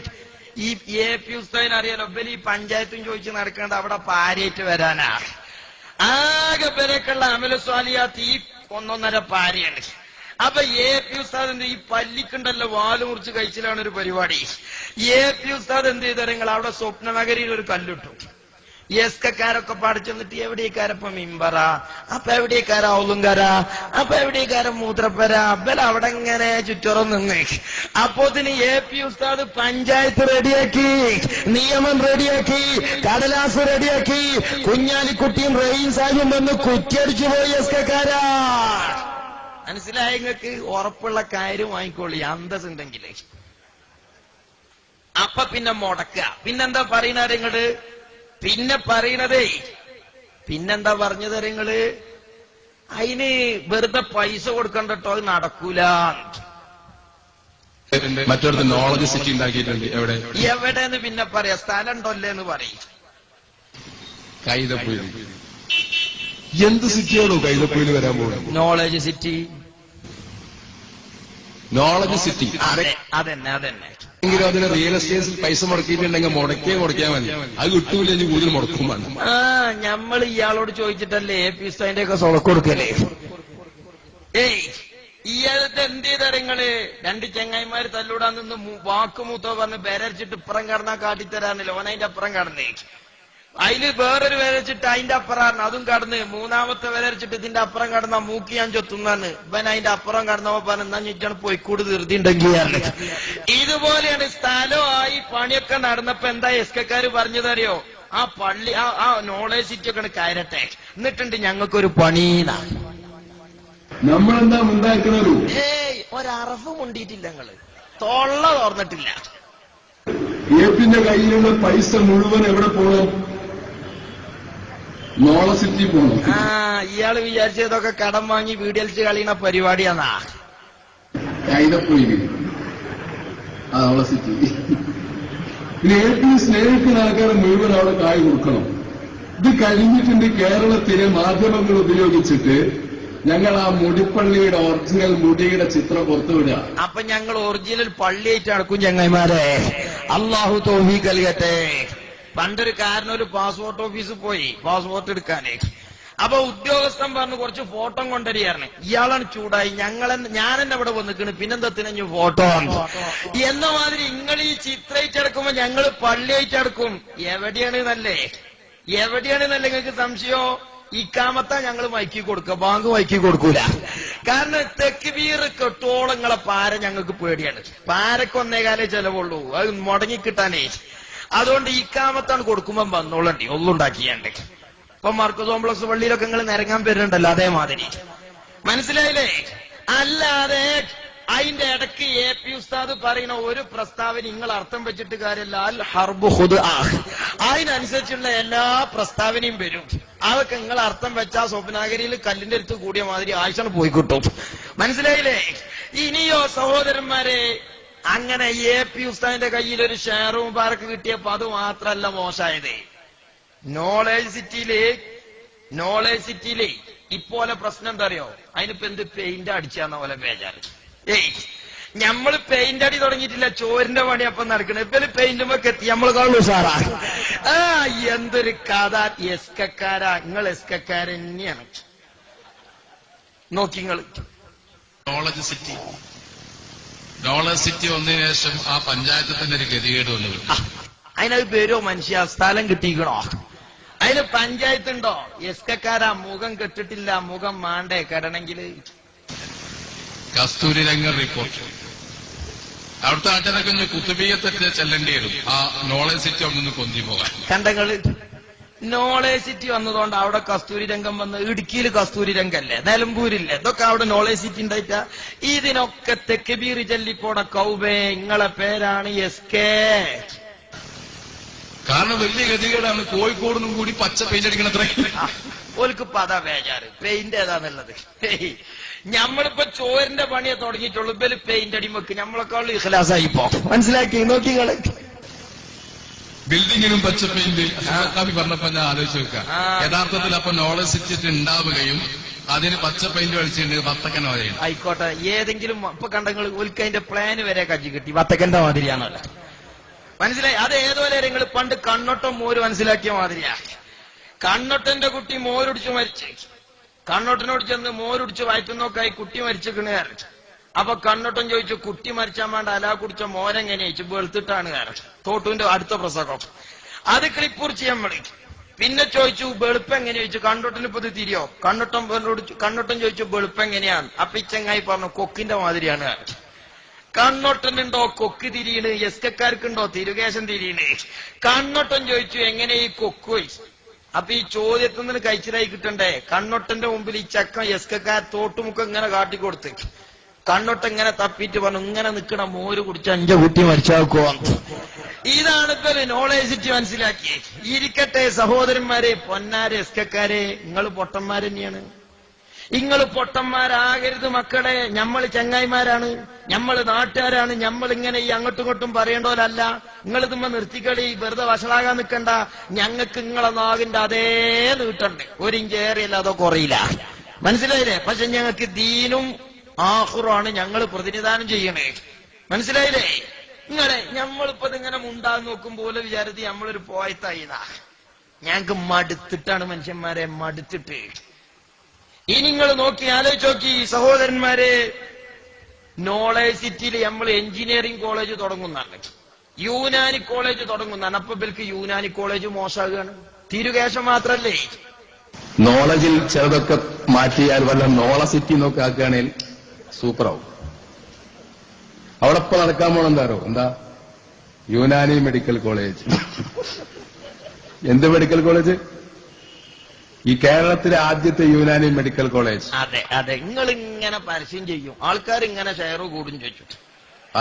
ഈ AP ഉസ്താദിനെ അറിയാലോ. ഈ പഞ്ചായത്തും ചോദിച്ച് നടക്കേണ്ട അവിടെ പാരേറ്റ് വരാനാ. ആകെ പേരൊക്കെയുള്ള അമല സ്വാലിയാത്ത് ഈ 1.5 പാരയാണ്. അപ്പൊ AP ഉസ്താദിന്റെ ഈ പല്ലിക്കുണ്ടല്ലോ വാല് മുറിച്ച് കഴിച്ചിലാണ് ഒരു പരിപാടി. AP ഉസ്താദ് എന്ത് ചെയ്തു നിങ്ങൾ അവിടെ സ്വപ്നനഗരിയിൽ ഒരു കല്ലിട്ടു. എസ്കക്കാരൊക്കെ പഠിച്ചെന്നിട്ട് എവിടേക്കാരപ്പ മിമ്പറ, അപ്പൊ എവിടേക്കാര ഔലുങ്കര, അപ്പൊ എവിടേക്കാര മൂത്രപ്പര, അപ്പൽ അവിടെ ഇങ്ങനെ ചുറ്റോറം നിന്ന്. അപ്പോത്തിന് AP ഉസ്താദ് പഞ്ചായത്ത് റെഡിയാക്കി, നിയമം റെഡിയാക്കി, കടലാസ് റെഡിയാക്കി, കുഞ്ഞാലിക്കുട്ടിയും റഹീം സാഹിബും വന്ന് കുറ്റിയടിച്ചു പോയി എസ്കക്കാരാ. മനസ്സിലായി നിങ്ങൾക്ക്? ഉറപ്പുള്ള കാര്യം വാങ്ങിക്കോളി അന്തസ്സുണ്ടെങ്കിൽ. അപ്പൊ പിന്നെ മുടക്കുക. പിന്നെന്താ പറയുന്നത് നിങ്ങള്? പിന്നെ പറയണതേ പിന്നെന്താ പറഞ്ഞത് നിങ്ങള്? അതിന് വെറുതെ പൈസ കൊടുക്കണ്ടോ, അത് നടക്കൂല. മറ്റൊരു നോളജ് സിറ്റി ഉണ്ടാക്കിയിട്ടുണ്ട്. എവിടെന്ന് പിന്നെ പറയാ, സ്ഥലം ഉണ്ടല്ലേ എന്ന് പറയും. കൈതപ്പൊയിൽ. എന്ത് സിറ്റിയാണോ കൈതപ്പൊയിൽ വരാൻ പോകുന്നത്? Knowledge city. നോളജ് സിറ്റി അതന്നെ. എങ്കിലും അതിന് റിയൽ എസ്റ്റേറ്റിൽ പൈസ മുടക്കിയിട്ടുണ്ടെങ്കിൽ മുടക്കിയാൽ മതി. അത് കിട്ടൂല, ഇനി കൂടുതൽ മുടക്കും വേണം. ഞമ്മൾ ഇയാളോട് ചോദിച്ചിട്ടല്ലേ AP ഉസ്താദിന്റെ ഒക്കെ സ്വളക്ക് കൊടുക്കല്ലേ? ഇയാളത്തെ എന്ത് ചെയ്താ നിങ്ങള്? രണ്ട് ചെങ്ങായിമാര് തല്ലൂടാൻ നിന്ന് വാക്കുമൂത്തോ പറഞ്ഞ് ബേരടിച്ചിട്ട് ഇപ്പുറം കടന്നാ കാട്ടിത്തരാന്നില്ല. ഓൻ അതിന്റെ അപ്പുറം കടന്നേ. അതില് വേറൊരു വരച്ചിട്ട് അതിന്റെ അപ്പുറം അതും കടന്ന്, മൂന്നാമത്തെ വരച്ചിട്ട് ഇതിന്റെ അപ്പുറം കടന്ന മൂക്കി ഞാൻ ചൊത്തുന്നാണ്. ഇവൻ അതിന്റെ അപ്പുറം കടന്നപ്പോ പറഞ്ഞാ ഞെറ്റാണ് പോയിക്കൂട് തീർത്തിണ്ടെങ്കിൽ. ഇതുപോലെയാണ് സ്ഥലമായി പണിയൊക്കെ നടന്നപ്പോ എന്താ എസ്കക്കാര് പറഞ്ഞതറിയോ? ആ പള്ളി ആ നോളേജ് സിറ്റി ഒക്കെ കയറട്ടെ, എന്നിട്ടുണ്ട് ഞങ്ങൾക്കൊരു പണീന്നാ. നമ്മളെന്താ ഉണ്ടാക്കുന്നത്? ഒരറഫ് കൊണ്ടിട്ടില്ല, ഞങ്ങള് തൊള്ള തോർന്നിട്ടില്ല. ഏപ്പിന്റെ കയ്യിലുള്ള പൈസ മുഴുവൻ എവിടെ പോകണം? നോളജ് സിറ്റി പോകണം. ഇയാള് വിചാരിച്ചതൊക്കെ കടം വാങ്ങി വീടിയലിച്ച് കളിയുന്ന പരിപാടിയാന്നാ. Kaithappoyil knowledge city. പിന്നെ AP സ്നേഹിക്കുന്ന ആൾക്കാരെ മുഴുവൻ അവിടെ കായ് കൊടുക്കണം. ഇത് കഴിഞ്ഞിട്ടുണ്ട് കേരളത്തിലെ മാധ്യമങ്ങൾ ഉപയോഗിച്ചിട്ട് ഞങ്ങൾ ആ മുടിപ്പള്ളിയുടെ ഒറിജിനൽ മുടിയുടെ ചിത്രം പുറത്തുവിടുക. അപ്പൊ ഞങ്ങൾ ഒറിജിനൽ പള്ളിയായിട്ട് നടക്കും ചങ്ങായിമാരെ. അള്ളാഹു തൗഫീഖ് നൽകട്ടെ. പണ്ടൊരു കാരനൊരു പാസ്പോർട്ട് ഓഫീസിൽ പോയി പാസ്പോർട്ട് എടുക്കാനേ. അപ്പൊ ഉദ്യോഗസ്ഥൻ പറഞ്ഞു കുറച്ച് ഫോട്ടോ കൊണ്ടുവരികയാണ്. ഇയാളാണ് ചൂടായി. ഞാൻ തന്നെ ഇവിടെ വന്നിക്കണ്, പിന്നെന്തത്തിന് ഫോട്ടോ എന്ന മാതിരി നിങ്ങൾ ഈ ചിത്രയിച്ചടക്കുമ്പോ ഞങ്ങൾ പള്ളിയായിട്ടടക്കും. എവിടെയാണെന്നല്ലേ നിങ്ങൾക്ക് സംശയോ? ഇക്കാമത്താ ഞങ്ങൾ മയക്കി കൊടുക്കുക, ബാങ്ക് മയക്കി കൊടുക്കൂല. കാരണം തെക്കുബീർ കെട്ടോളങ്ങളെ പാര ഞങ്ങൾക്ക് പേടിയാണ്. പാരക്ക് 1.25 ചെലവുള്ളൂ, അത് മുടങ്ങിക്കിട്ടാനേ. അതുകൊണ്ട് ഇക്കാമത്താണ് കൊടുക്കുമ്പോ വന്നോളണ്ടി ഒന്നുണ്ടാക്കിയാണ്ട്. ഇപ്പൊ മാർക്കസ് കോംപ്ലക്സ് പള്ളിയിലൊക്കെ നിങ്ങൾ നിരങ്ങാൻ വരുന്നുണ്ടല്ലോ, അതേമാതിരി. മനസ്സിലായില്ലേ? അല്ലാതെ അതിന്റെ ഇടയ്ക്ക് AP ഉസ്താദ് പറയുന്ന ഒരു പ്രസ്താവന നിങ്ങൾ അർത്ഥം വെച്ചിട്ട് കാര്യമല്ല. അൽ ഹർബു ഖുദ്ആ, അതിനനുസരിച്ചുള്ള എല്ലാ പ്രസ്താവനയും വരും. അതൊക്കെ നിങ്ങൾ അർത്ഥം വെച്ചാ സ്വപ്നാഗരിയിൽ കല്ലിന്റെ അടുത്ത് കൂടിയ മാതിരി ആഴ്ച പോയി കിട്ടും. മനസ്സിലായില്ലേ? ഇനിയോ സഹോദരന്മാരെ, അങ്ങനെ AP ഉസ്താദിന്റെ കയ്യിൽ ഒരു ഷെയർ മുബാറക്ക് കിട്ടിയപ്പോ അത് മാത്രല്ല മോശമായത്. നോളേജ് സിറ്റിയിലെ ഇപ്പോലെ പ്രശ്നം എന്താ അറിയോ? അതിനിപ്പോ എന്ത് പെയിന്റ് അടിച്ചാന്ന പോലെ ബേജാറ്. ഞമ്മള് പെയിന്റ് അടി തുടങ്ങിയിട്ടില്ല, ചോരിന്റെ പണി അപ്പം നടക്കണേ. ഇപ്പൊ പെയിന്റുമൊക്കെ എത്തി നമ്മൾ കാണൂ സാറാ. എന്തൊരു കഥ. എസ്കക്കാരാ നിങ്ങൾ, എസ്കക്കാരന്നെയാണ്. നോക്കിങ്ങള് നോളജ് സിറ്റി വന്നതിന് ശേഷം ആ പഞ്ചായത്തിൽ തന്നെ ഒരു ഗതികേട് വന്നു. അതിനത് പേരോ മനുഷ്യ, സ്ഥലം കിട്ടിക്കണോ? അതിന് പഞ്ചായത്തുണ്ടോ? എസ്കക്കാരാ മുഖം കെട്ടിട്ടില്ല, മുഖം മാണ്ടേ കെടണെങ്കില്. കസ്തൂരി രംഗൻ റിപ്പോർട്ട്. അവിടുത്തെ ആൾക്കാരൊക്കെ ഒന്ന് കുത്തുബീയത്തെറ്റ് ചെല്ലേണ്ടി വരും ആ നോളജ് സിറ്റി അവിടെ നിന്ന് കൊന്തി പോകാൻ. കണ്ടങ്ങള് നോളേജ് സിറ്റി വന്നതുകൊണ്ട് അവിടെ കസ്തൂരി രംഗം വന്ന്. ഇടുക്കിയിൽ കസ്തൂരി രംഗല്ലേ, നിലമ്പൂരില്ലേ, ഇതൊക്കെ അവിടെ നോളേജ് സിറ്റി ഉണ്ടായിട്ടാ. ഇതിനൊക്കെ തെക്കുബീർ ചെല്ലിപ്പോണ കൗബേ ഇങ്ങളെ പേരാണ് SK. കാരണം വലിയ ഗതികേടാണ്. കോഴിക്കോടിനും കൂടി പച്ച പെയിന്റ് അടിക്കണത്ര. ഓൽക്ക് പതാ ബേജാറ് പെയിന്റ് ഏതാന്നുള്ളത്. ഞമ്മളിപ്പോ ചോരിന്റെ പണിയെ തുടങ്ങിയിട്ടുള്ളൂ. ഇവര് പെയിന്റ് അടി വെക്ക്, നമ്മളെക്കാൾ ഇഖ്ലാസായി പോ. മനസ്സിലാക്കി നോക്കികള്. ബിൽഡിങ്ങിനും പച്ച പെയിന്റ് പറഞ്ഞപ്പോ ഞാൻ ആലോചിച്ച് വെക്കാം. യഥാർത്ഥത്തിൽ അപ്പൊ നോളജ് സിറ്റി ഉണ്ടാവുകയും അതിന് പച്ച പെയിന്റ് കളിച്ചിട്ടുണ്ട് വത്തക്കൻ മാതിരിയാണ്. ആയിക്കോട്ടെ, ഏതെങ്കിലും ഇപ്പൊ കണ്ടങ്ങൾ ഓൽക്ക് അതിന്റെ പ്ലാന് വരെ കജ്ജി കിട്ടി. വത്തക്കന്റെ മാതിരിയാണല്ലോ. മനസ്സിലായി? അത് ഏതുപോലെ നിങ്ങൾ പണ്ട് കണ്ണൊട്ടം മോര് മനസ്സിലാക്കിയ മാതിരിയാ. കണ്ണൊട്ടന്റെ കുട്ടി മോരുടിച്ച് മരിച്ച്, കണ്ണൊട്ടനോട് ചെന്ന് മോരുടിച്ച് വയറ്റുന്നോക്കായി കുട്ടി മരിച്ചിക്കണേ. അപ്പൊ കണ്ണോട്ടം ചോദിച്ചു, കുട്ടി മരിച്ചാൻ വേണ്ട അലാ കുടിച്ച മോരെങ്ങനെ ചോദിച്ചു. വെളുത്തിട്ടാണ് കാരണം തോട്ടുവിന്റെ അടുത്ത പ്രസംഗം അത് ക്ലിപ്പുറിച്ച് നമ്മൾ. പിന്നെ ചോദിച്ചു വെളുപ്പ് എങ്ങനെ ചോദിച്ചു. കണ്ണോട്ടന് ഇപ്പൊ ഇത് തിരിയോ? കണ്ണോട്ടം ചോദിച്ചു വെളുപ്പ് എങ്ങനെയാണ്? അപ്പൊ ഈ ചങ്ങായി പറഞ്ഞു കൊക്കിന്റെ മാതിരിയാണ്. കണ്ണോട്ടനുണ്ടോ കൊക്ക് തിരിയണ്? എസ്കക്കാർക്കുണ്ടോ തിരുകേശം തിരിയണ്? കണ്ണോട്ടൻ ചോദിച്ചു എങ്ങനെ ഈ കൊക്ക് ചോദിച്ചു. അപ്പൊ ഈ ചോദ്യത്തിൽ നിന്ന് കഴിച്ചിലായി കിട്ടണ്ടേ? കണ്ണോട്ടന്റെ മുമ്പിൽ ഈ ചക്കം എസ്കക്കാർ തോട്ടുമുക്കം ഇങ്ങനെ കാട്ടിക്കൊടുത്ത് കണ്ണോട്ടം ഇങ്ങനെ തപ്പിയിട്ട് പറഞ്ഞു, ഇങ്ങനെ നിക്കണ മോര് കുടിച്ച 5 കുട്ടി മരിച്ചാക്കോ. ഇതാണ് ഇപ്പൊ നോളേജിറ്റി മനസ്സിലാക്കി. ഇരിക്കട്ടെ സഹോദരന്മാരെ, പൊന്നാരെ എസ്കക്കാരെ, നിങ്ങൾ പൊട്ടന്മാർ തന്നെയാണ്. നിങ്ങൾ പൊട്ടന്മാരാകരുത് മക്കളെ. നമ്മൾ ചങ്ങായിമാരാണ്, നമ്മൾ നാട്ടുകാരാണ്. നമ്മൾ ഇങ്ങനെ ഈ അങ്ങോട്ടും ഇങ്ങോട്ടും പറയേണ്ടോലല്ല. നിങ്ങൾ ഇതുമ്മ നിർത്തിക്കളി, വെറുതെ വഷളാകാൻ നിൽക്കണ്ട. ഞങ്ങൾക്ക് നിങ്ങളെ നാവിന്റെ അതേ നീട്ടുണ്ട്, 1 ഇഞ്ച് ഏറിയല്ല അതോ കുറയില്ല. മനസ്സിലായില്ലേ? പക്ഷെ ഞങ്ങൾക്ക് ദീനും ആഖിറുമാണ് ഞങ്ങൾ പ്രതിനിധാനം ചെയ്യണേ. മനസ്സിലായില്ലേ? ഞമ്മളിപ്പോ ഇതിങ്ങനെ മുണ്ടാന്ന് നോക്കുമ്പോലെ വിചാരിച്ച് നമ്മളൊരു പോയത്തായിതാ. ഞങ്ങൾക്ക് മടുത്തിട്ടാണ് മനുഷ്യന്മാരെ, മടുത്തിട്ട്. ഇനി നിങ്ങൾ നോക്കി ആലോചിച്ച് നോക്കി സഹോദരന്മാരെ, നോളേജ് സിറ്റിയിൽ നമ്മൾ എഞ്ചിനീയറിംഗ് കോളേജ് തുടങ്ങുന്നതാണ്, യൂനാനി കോളേജ് തുടങ്ങുന്നതാണ്. അപ്പൊ ഇവർക്ക് യൂനാനി കോളേജ് മോശമാകുകയാണ്. തിരുകേശം മാത്രല്ലേ. നോളജിൽ ചിലതൊക്കെ മാറ്റിയാൽ വല്ല നോള സിറ്റി നോക്കി ആക്കുകയാണെങ്കിൽ സൂപ്പറാവും. അവിടെ ഇപ്പൊ നടക്കാൻ പോണെന്താരോ എന്താ യൂനാനി മെഡിക്കൽ കോളേജ്. എന്ത് മെഡിക്കൽ കോളേജ്? ഈ കേരളത്തിലെ ആദ്യത്തെ യൂനാനി മെഡിക്കൽ കോളേജ്. അതെ അതെ, നിങ്ങൾ ഇങ്ങനെ പരസ്യം ചെയ്യും, ആൾക്കാർ ഇങ്ങനെ ഷെയർ കൂടും ചോദിച്ചു.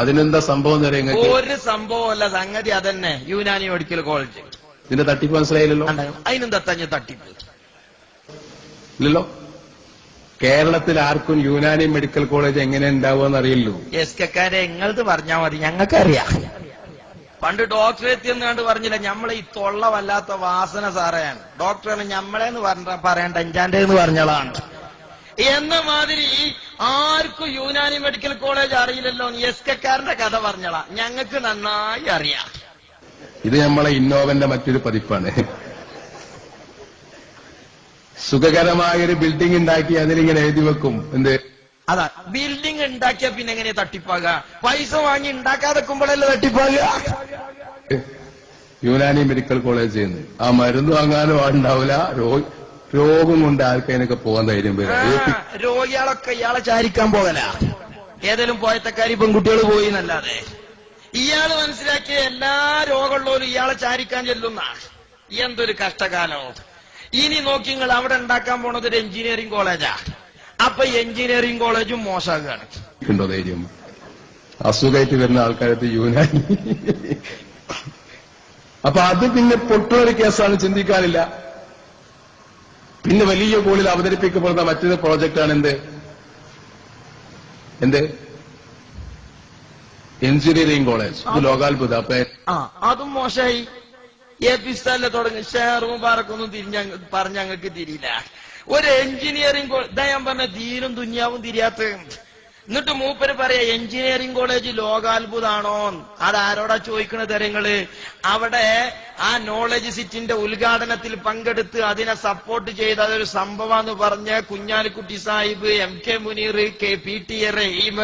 അതിനെന്താ സംഭവം എന്ന് പറയുന്നത്? ഒരു സംഭവമല്ല, സംഗതി അതന്നെ. യൂനാനി മെഡിക്കൽ കോളേജ് ഇതിന്റെ തട്ടിപ്പ് മനസ്സിലായില്ലല്ലോ. അതിനെന്താ തഞ്ഞ തട്ടിപ്പ് ഇല്ലല്ലോ. കേരളത്തിൽ ആർക്കും യൂനാനി മെഡിക്കൽ കോളേജ് എങ്ങനെ ഉണ്ടാവുമെന്ന് അറിയില്ലല്ലോ. എസ്കക്കാരെ നിങ്ങളത് പറഞ്ഞാൽ മതി, ഞങ്ങൾക്കറിയാം. പണ്ട് ഡോക്ടറെ എത്തിയെന്നാണ്ട് പറഞ്ഞില്ല, നമ്മളെ ഈ തൊള്ള വല്ലാത്ത വാസന സാറയാണ്. ഡോക്ടറാണ് ഞമ്മളെന്ന് പറയണ്ട, എഞ്ചാന്റെ എന്ന് പറഞ്ഞളാണ്. എന്ന മാതിരി ആർക്കും യൂനാനി മെഡിക്കൽ കോളേജ് അറിയില്ലല്ലോ. എസ്കക്കാരന്റെ കഥ പറഞ്ഞളാ, ഞങ്ങൾക്ക് നന്നായി അറിയാം. ഇത് നമ്മളെ ഇന്നോവന്റെ മറ്റൊരു പതിപ്പാണ്. സുഖകരമായൊരു ബിൽഡിംഗ് ഉണ്ടാക്കി അതിലിങ്ങനെ എഴുതി വെക്കും. എന്ത്? അതാ, ബിൽഡിംഗ് ഉണ്ടാക്കിയ പിന്നെ എങ്ങനെ തട്ടിപ്പാകുക? പൈസ വാങ്ങി ഉണ്ടാക്കാതെ വെക്കുമ്പോഴല്ലേ തട്ടിപ്പാകുക? യൂനാനി മെഡിക്കൽ കോളേജ് ചെയ്യുന്നത് ആ മരുന്ന് വാങ്ങാനും ആളുണ്ടാവില്ല. രോഗം കൊണ്ട് ആർക്കതിനൊക്കെ പോകാൻ ധൈര്യം വരും. രോഗികളൊക്കെ ഇയാളെ ചാരിക്കാൻ പോകല. ഏതെങ്കിലും പോയത്തക്കാരി പെൺകുട്ടികൾ പോയി എന്നല്ലാതെ ഇയാള് മനസ്സിലാക്കിയ എല്ലാ രോഗമുള്ളവരും ഇയാളെ ചാരിക്കാൻ ചെല്ലുന്ന എന്തൊരു കഷ്ടകാലോ. ഇനി നോക്കി നിങ്ങൾ അവിടെ ഉണ്ടാക്കാൻ പോണത് ഒരു എഞ്ചിനീയറിംഗ് കോളേജാ. അപ്പൊ എഞ്ചിനീയറിംഗ് കോളേജും മോശമാകുകയാണ്. ഉണ്ടോ ധൈര്യം? അസുഖമായിട്ട് വരുന്ന ആൾക്കാരത്ത് യൂനാനി. അപ്പൊ അത് പിന്നെ പൊട്ടുന്നൊരു കേസാണ്, ചിന്തിക്കാനില്ല. പിന്നെ വലിയ കോളിൽ അവതരിപ്പിക്കപ്പെടുന്ന മറ്റൊരു പ്രോജക്റ്റാണ് എന്ത് എഞ്ചിനീയറിംഗ് കോളേജ്. ഇത് ലോകാത്ഭുത. അപ്പൊ അതും മോശമായി. AP സ്ഥലം തുടങ്ങി ഷെയർ മുബാറക്കൊന്നും പറഞ്ഞ ഞങ്ങൾക്ക് തിരിയില്ല. ഒരു എഞ്ചിനീയറിംഗ് ഇതാ ഞാൻ പറഞ്ഞ ദീനും ദുനിയാവും തിരിയാത്ത. എന്നിട്ട് മൂപ്പര് പറയാ എഞ്ചിനീയറിംഗ് കോളേജ് ലോകാത്ഭുതാണോ? അതാരോടാ ചോദിക്കണ തരങ്ങള്? അവിടെ ആ നോളജ് സിറ്റിന്റെ ഉദ്ഘാടനത്തിൽ പങ്കെടുത്ത് അതിനെ സപ്പോർട്ട് ചെയ്ത് അതൊരു സംഭവമാണെന്ന് പറഞ്ഞ് കുഞ്ഞാലിക്കുട്ടി സാഹിബ്, MK മുനീർ, PT റഹീം,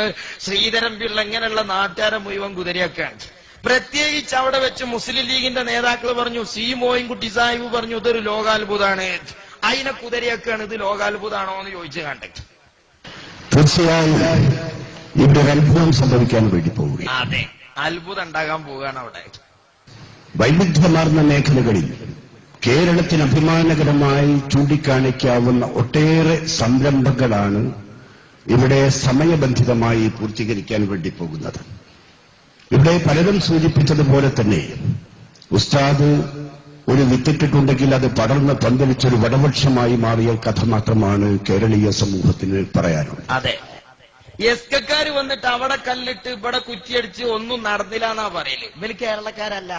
ശ്രീധരൻ പിള്ള ഇങ്ങനെയുള്ള നാട്ടുകാരെ മുഴുവൻ കുതിരയൊക്കെയാണ്. പ്രത്യേകിച്ച് അവിടെ വെച്ച് മുസ്ലിം ലീഗിന്റെ നേതാക്കൾ പറഞ്ഞു, മോയിൻകുട്ടി സാഹിബ് പറഞ്ഞു ഇതൊരു ലോകാത്ഭുതാണ്. അതിനെ കുതിരയൊക്കെയാണ്. ഇത് ലോകാത്ഭുതാണോ എന്ന് ചോദിച്ചു കണ്ടേ. തീർച്ചയായും ഇവിടെ ഒരു അത്ഭുതം സംഭവിക്കാൻ വേണ്ടി പോവുകയാണ്. അതെ, അത്ഭുതം ഉണ്ടാകാൻ പോവുകയാണ്. അവിടെ വൈവിധ്യമാർന്ന മേഖലകളിൽ കേരളത്തിന് അഭിമാനകരമായി ചൂണ്ടിക്കാണിക്കാവുന്ന ഒട്ടേറെ സംരംഭങ്ങളാണ് ഇവിടെ സമയബന്ധിതമായി പൂർത്തീകരിക്കാൻ വേണ്ടി പോകുന്നത്. ഇവിടെ പലരും സൂചിപ്പിച്ചതുപോലെ തന്നെ ഉസ്താദ് ഒരു വിത്തിട്ടിട്ടുണ്ടെങ്കിൽ അത് പടർന്ന് പന്തലിച്ചൊരു വടവൃക്ഷമായി മാറിയ കഥ മാത്രമാണ് കേരളീയ സമൂഹത്തിന് പറയാനുള്ളത്. അതെ, എസ്കക്കാര് വന്നിട്ട് അവിടെ കല്ലിട്ട് ഇവിടെ കുറ്റിയടിച്ച് ഒന്നും നടന്നില്ല എന്നാ പറയല്. ഇവര് കേരളക്കാരല്ല.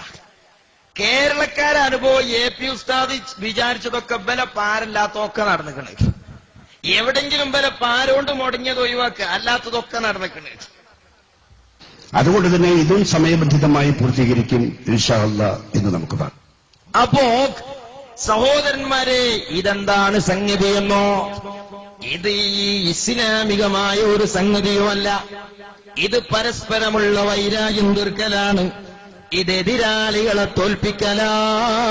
കേരളക്കാരെ അനുഭവം AP ഉസ്താദ് വിചാരിച്ചതൊക്കെ ബല പാരല്ലാത്തൊക്കെ നടന്നിക്കണ്. എവിടെങ്കിലും ബല പാരോണ്ട് മുടങ്ങിയത് ഒഴിവാക്കുക, അല്ലാത്തതൊക്കെ നടന്നിക്കണ്. അതുകൊണ്ട് തന്നെ ഇതും സമയബന്ധിതമായി പൂർത്തീകരിക്കും ഇൻഷാ അല്ലാഹ് എന്ന് നമുക്ക് പറയാം. അപ്പോ സഹോദരന്മാരെ, ഇതെന്താണ് സംഗതി എന്നോ? ഇത് ഈ ഇസ്ലാമികമായ ഒരു സംഗതിയുമല്ല. ഇത് പരസ്പരമുള്ള വൈരാഗ്യം തീർക്കലാണ്. ഇത് എതിരാളികളെ തോൽപ്പിക്കലാണ്.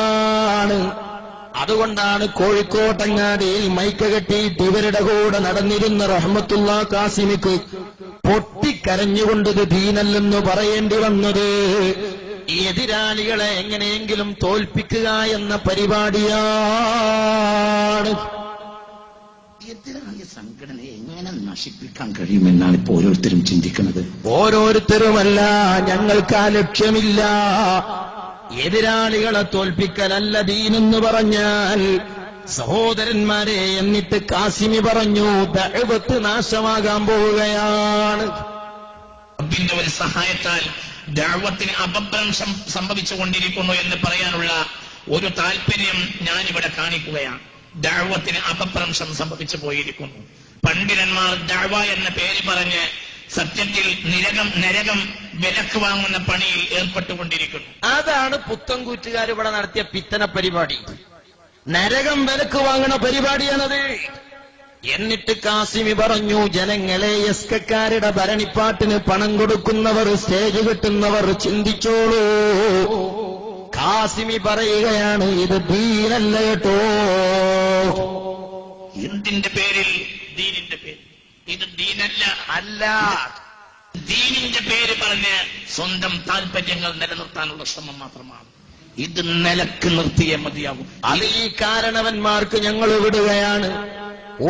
അതുകൊണ്ടാണ് കോഴിക്കോട്ടങ്ങാടിയിൽ മൈക്ക് കെട്ടിയിട്ട് ഇവരുടെ കൂടെ നടന്നിരുന്ന റഹ്മത്തുള്ള കാസിമിക്ക് പൊട്ടിക്കരഞ്ഞുകൊണ്ട് ഇത് ദീനല്ലെന്ന് പറയേണ്ടി വന്നത്. ഈ എതിരാളികളെ എങ്ങനെയെങ്കിലും തോൽപ്പിക്കുക എന്ന പരിപാടിയാണ്. എതിരാളിയ സംഘടനയെ എങ്ങനെ നശിപ്പിക്കാൻ കഴിയുമെന്നാണ് ഇപ്പോൾ ഓരോരുത്തരും ചിന്തിക്കുന്നത്. ഓരോരുത്തരുമല്ല, ഞങ്ങൾക്ക് ആ ലക്ഷ്യമില്ല. എതിരാളികളെ തോൽപ്പിക്കലല്ല ദീനെന്ന് പറഞ്ഞാൽ. സഹോദരന്മാരെ, എന്നിട്ട് കാസിമി പറഞ്ഞു ദഅവത്ത് നാശമാകാൻ പോവുകയാണ്. റബ്ബിന്റെ ഒരു സഹായത്താൽ ദഅവത്തിന് അപഭ്രംശം സംഭവിച്ചുകൊണ്ടിരിക്കുന്നു എന്ന് പറയാനുള്ള ഒരു താല്പര്യം ഞാനിവിടെ കാണിക്കുകയാണ്. ദഅവത്തിന് അപഭ്രംശം സംഭവിച്ചു പോയിരിക്കുന്നു. പണ്ഡിതന്മാർ ദഅവ എന്ന പേര് പറഞ്ഞ് സത്യത്തിൽ നരകം വിലക്ക് വാങ്ങുന്ന പണിയിൽ ഏർപ്പെട്ടുകൊണ്ടിരിക്കുന്നു. അതാണ് പുത്തൻകൂറ്റുകാർ ഇവിടെ നടത്തിയ പിത്തന പരിപാടി. നരകം വിലക്ക് വാങ്ങണ പരിപാടിയാണത്. എന്നിട്ട് കാസിമി പറഞ്ഞു, ജനങ്ങളെ എസ്കക്കാരുടെ ഭരണിപ്പാട്ടിന് പണം കൊടുക്കുന്നവർ, സ്റ്റേജ് കെട്ടുന്നവർ ചിന്തിച്ചോളൂ. കാസിമി പറയുകയാണ്, ഇത് ദീനല്ല കേട്ടോ. എന്തിന്റെ പേരിൽ? ദീനിന്റെ പേരിൽ. ഇത് ദീനല്ല. അല്ല, ദീനിന്റെ പേര് പറഞ്ഞ് സ്വന്തം താല്പര്യങ്ങൾ നിലനിർത്താനുള്ള ശ്രമം മാത്രമാണ്. ഇത് നിലക്ക് നിർത്തിയേ മതിയാകും. അത് ഈ കാരണവന്മാർക്ക് ഞങ്ങൾ വിടുകയാണ്.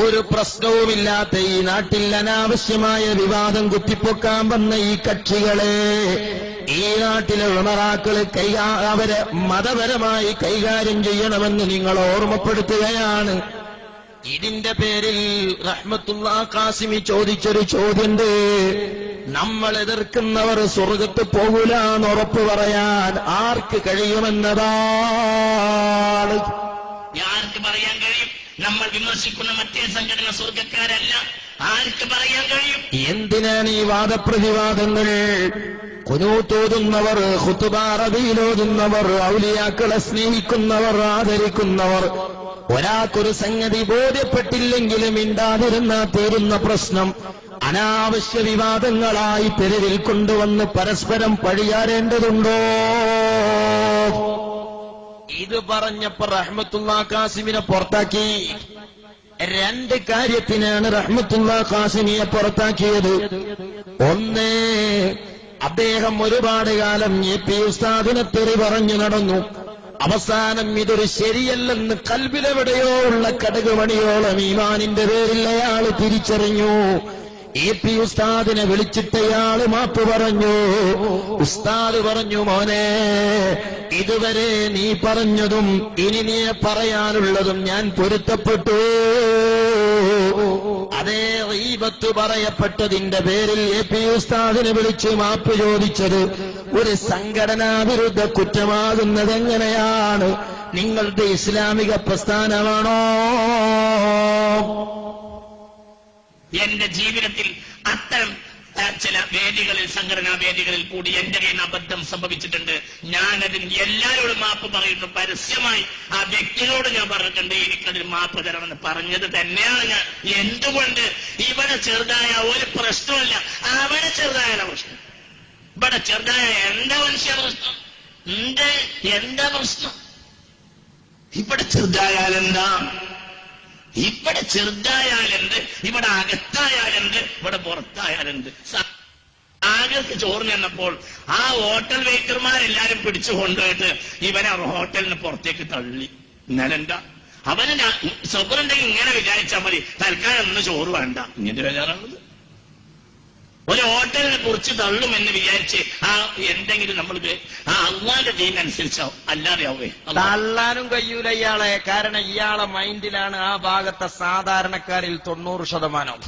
ഒരു പ്രശ്നവുമില്ലാത്ത ഈ നാട്ടിൽ അനാവശ്യമായ വിവാദം കുത്തിപ്പൊക്കാൻ വന്ന ഈ കക്ഷികളെ ഈ നാട്ടിലെ ഉമറാക്കള് അവരെ മതപരമായി കൈകാര്യം ചെയ്യണമെന്ന് നിങ്ങൾ ഓർമ്മപ്പെടുത്തുകയാണ്. ഇതിന്റെ പേരിൽ റഹ്മത്തുള്ള കാസിമി ചോദിച്ചൊരു ചോദ്യമുണ്ട്. നമ്മൾ എതിർക്കുന്നവർ സ്വർഗത്ത് പോകൂല എന്ന് ഉറപ്പ് പറയാൻ ആർക്ക് കഴിയുമെന്നതാണ്. ആർക്ക് പറയാൻ കഴിയും? നമ്മൾ വിമർശിക്കുന്ന മറ്റേ സംഘടന സ്വർഗക്കാരല്ല. ആർക്ക് പറയാൻ കഴിയും? എന്തിനാണ് ഈ വാദപ്രതിവാദങ്ങൾ? ഖുനൂത്തോതുന്നവർ, ഖുതുബ അറബിയിലോതുന്നവർ, ഔലിയാക്കളെ സ്നേഹിക്കുന്നവർ, ആദരിക്കുന്നവർ, ഒരാൾക്കൊരു സംഗതി ബോധ്യപ്പെട്ടില്ലെങ്കിലും മിണ്ടാതിരുന്നാ തീരുന്ന പ്രശ്നം അനാവശ്യ വിവാദങ്ങളായി തെരുവിൽ കൊണ്ടുവന്ന് പരസ്പരം പഴിയാരേണ്ടതുണ്ടോ? ഇത് പറഞ്ഞപ്പോ റഹ്മത്തുള്ള കാസിമിനെ പുറത്താക്കി. രണ്ട് കാര്യത്തിനാണ് റഹ്മത്തുള്ള കാസിമിയെ പുറത്താക്കിയത്. ഒന്ന്, അദ്ദേഹം ഒരുപാട് കാലം എ.പി. ഉസ്താദിനെ തെറി പറഞ്ഞു നടന്നു. അവസാനം ഇതൊരു ശരിയല്ലെന്ന് കൽബിലെവിടെയോ ഉള്ള കടുകുമണിയോളം ഈമാനിന്റെ പേരിൽ അയാൾ തിരിച്ചറിഞ്ഞു. എ.പി. ഉസ്താദിനെ വിളിച്ചിട്ടയാള് മാപ്പ് പറഞ്ഞു. ഉസ്താദ് പറഞ്ഞു, മോനെ, ഇതുവരെ നീ പറഞ്ഞതും ഇനി നീ പറയാനുള്ളതും ഞാൻ പൊരുത്തപ്പെട്ടു. അതേ ഗീബത്ത് പറയപ്പെട്ടതിന്റെ പേരിൽ എ.പി. ഉസ്താദിനെ വിളിച്ച് മാപ്പ് ചോദിച്ചത് ഒരു സംഘടനാ വിരുദ്ധ കുറ്റമാകുന്നത് എങ്ങനെയാണ്? നിങ്ങളുടെ ഇസ്ലാമിക പ്രസ്ഥാനമാണോ? എന്റെ ജീവിതത്തിൽ അത്തരം ചില വേദികളിൽ, സംഘടനാ വേദികളിൽ കൂടി എന്റെ കയ്യിൽ അബദ്ധം സംഭവിച്ചിട്ടുണ്ട്. ഞാനതിന് എല്ലാവരോടും മാപ്പ് പറയുന്നു. പരസ്യമായി ആ വ്യക്തികളോട് ഞാൻ പറഞ്ഞിട്ടുണ്ട്, എനിക്കതിന് മാപ്പ് തരണമെന്ന് പറഞ്ഞത് തന്നെയാണ് ഞാൻ. എന്തുകൊണ്ട്? ഇവിടെ ചെറുതായ ഒരു പ്രശ്നമല്ല, അവിടെ ചെറുതായ പ്രശ്നം. ഇവിടെ ചെറുതായ എന്താ മനുഷ്യ പ്രശ്നം? എന്താ പ്രശ്നം? ഇവിടെ ചെറുതായാലെന്താ? ഇവിടെ ചെറുതായാലെന്ത്? ഇവിടെ അകത്തായാലെന്ത്? ഇവിടെ പുറത്തായാലെന്ത്? ആകൾക്ക് ചോറ് ചെന്നപ്പോൾ ആ ഹോട്ടൽ വെയിറ്റർമാരെല്ലാരും പിടിച്ചു കൊണ്ടുപോയിട്ട് ഇവനെ ഹോട്ടലിന് പുറത്തേക്ക് തള്ളി. ഇന്നലെന്താ? അവന് സ്വപ്നുണ്ടെങ്കിൽ ഇങ്ങനെ വിചാരിച്ചാൽ മതി, തൽക്കാലം ഒന്ന് ചോറ് വേണ്ട. ഇങ്ങനെ വിചാരമുള്ളത് ഒരു ഹോട്ടലിനെ കുറിച്ച് തള്ളുമെന്ന് വിചാരിച്ച് ആ എന്തെങ്കിലും നമ്മൾ ആ അള്ളാന്റെ ദീനനുസരിച്ചാവും, അല്ലാതെയാവേ തള്ളാനും കഴിയൂല ഇയാളെ. കാരണം ഇയാളെ മൈൻഡിലാണ് ആ ഭാഗത്തെ സാധാരണക്കാരിൽ 90%.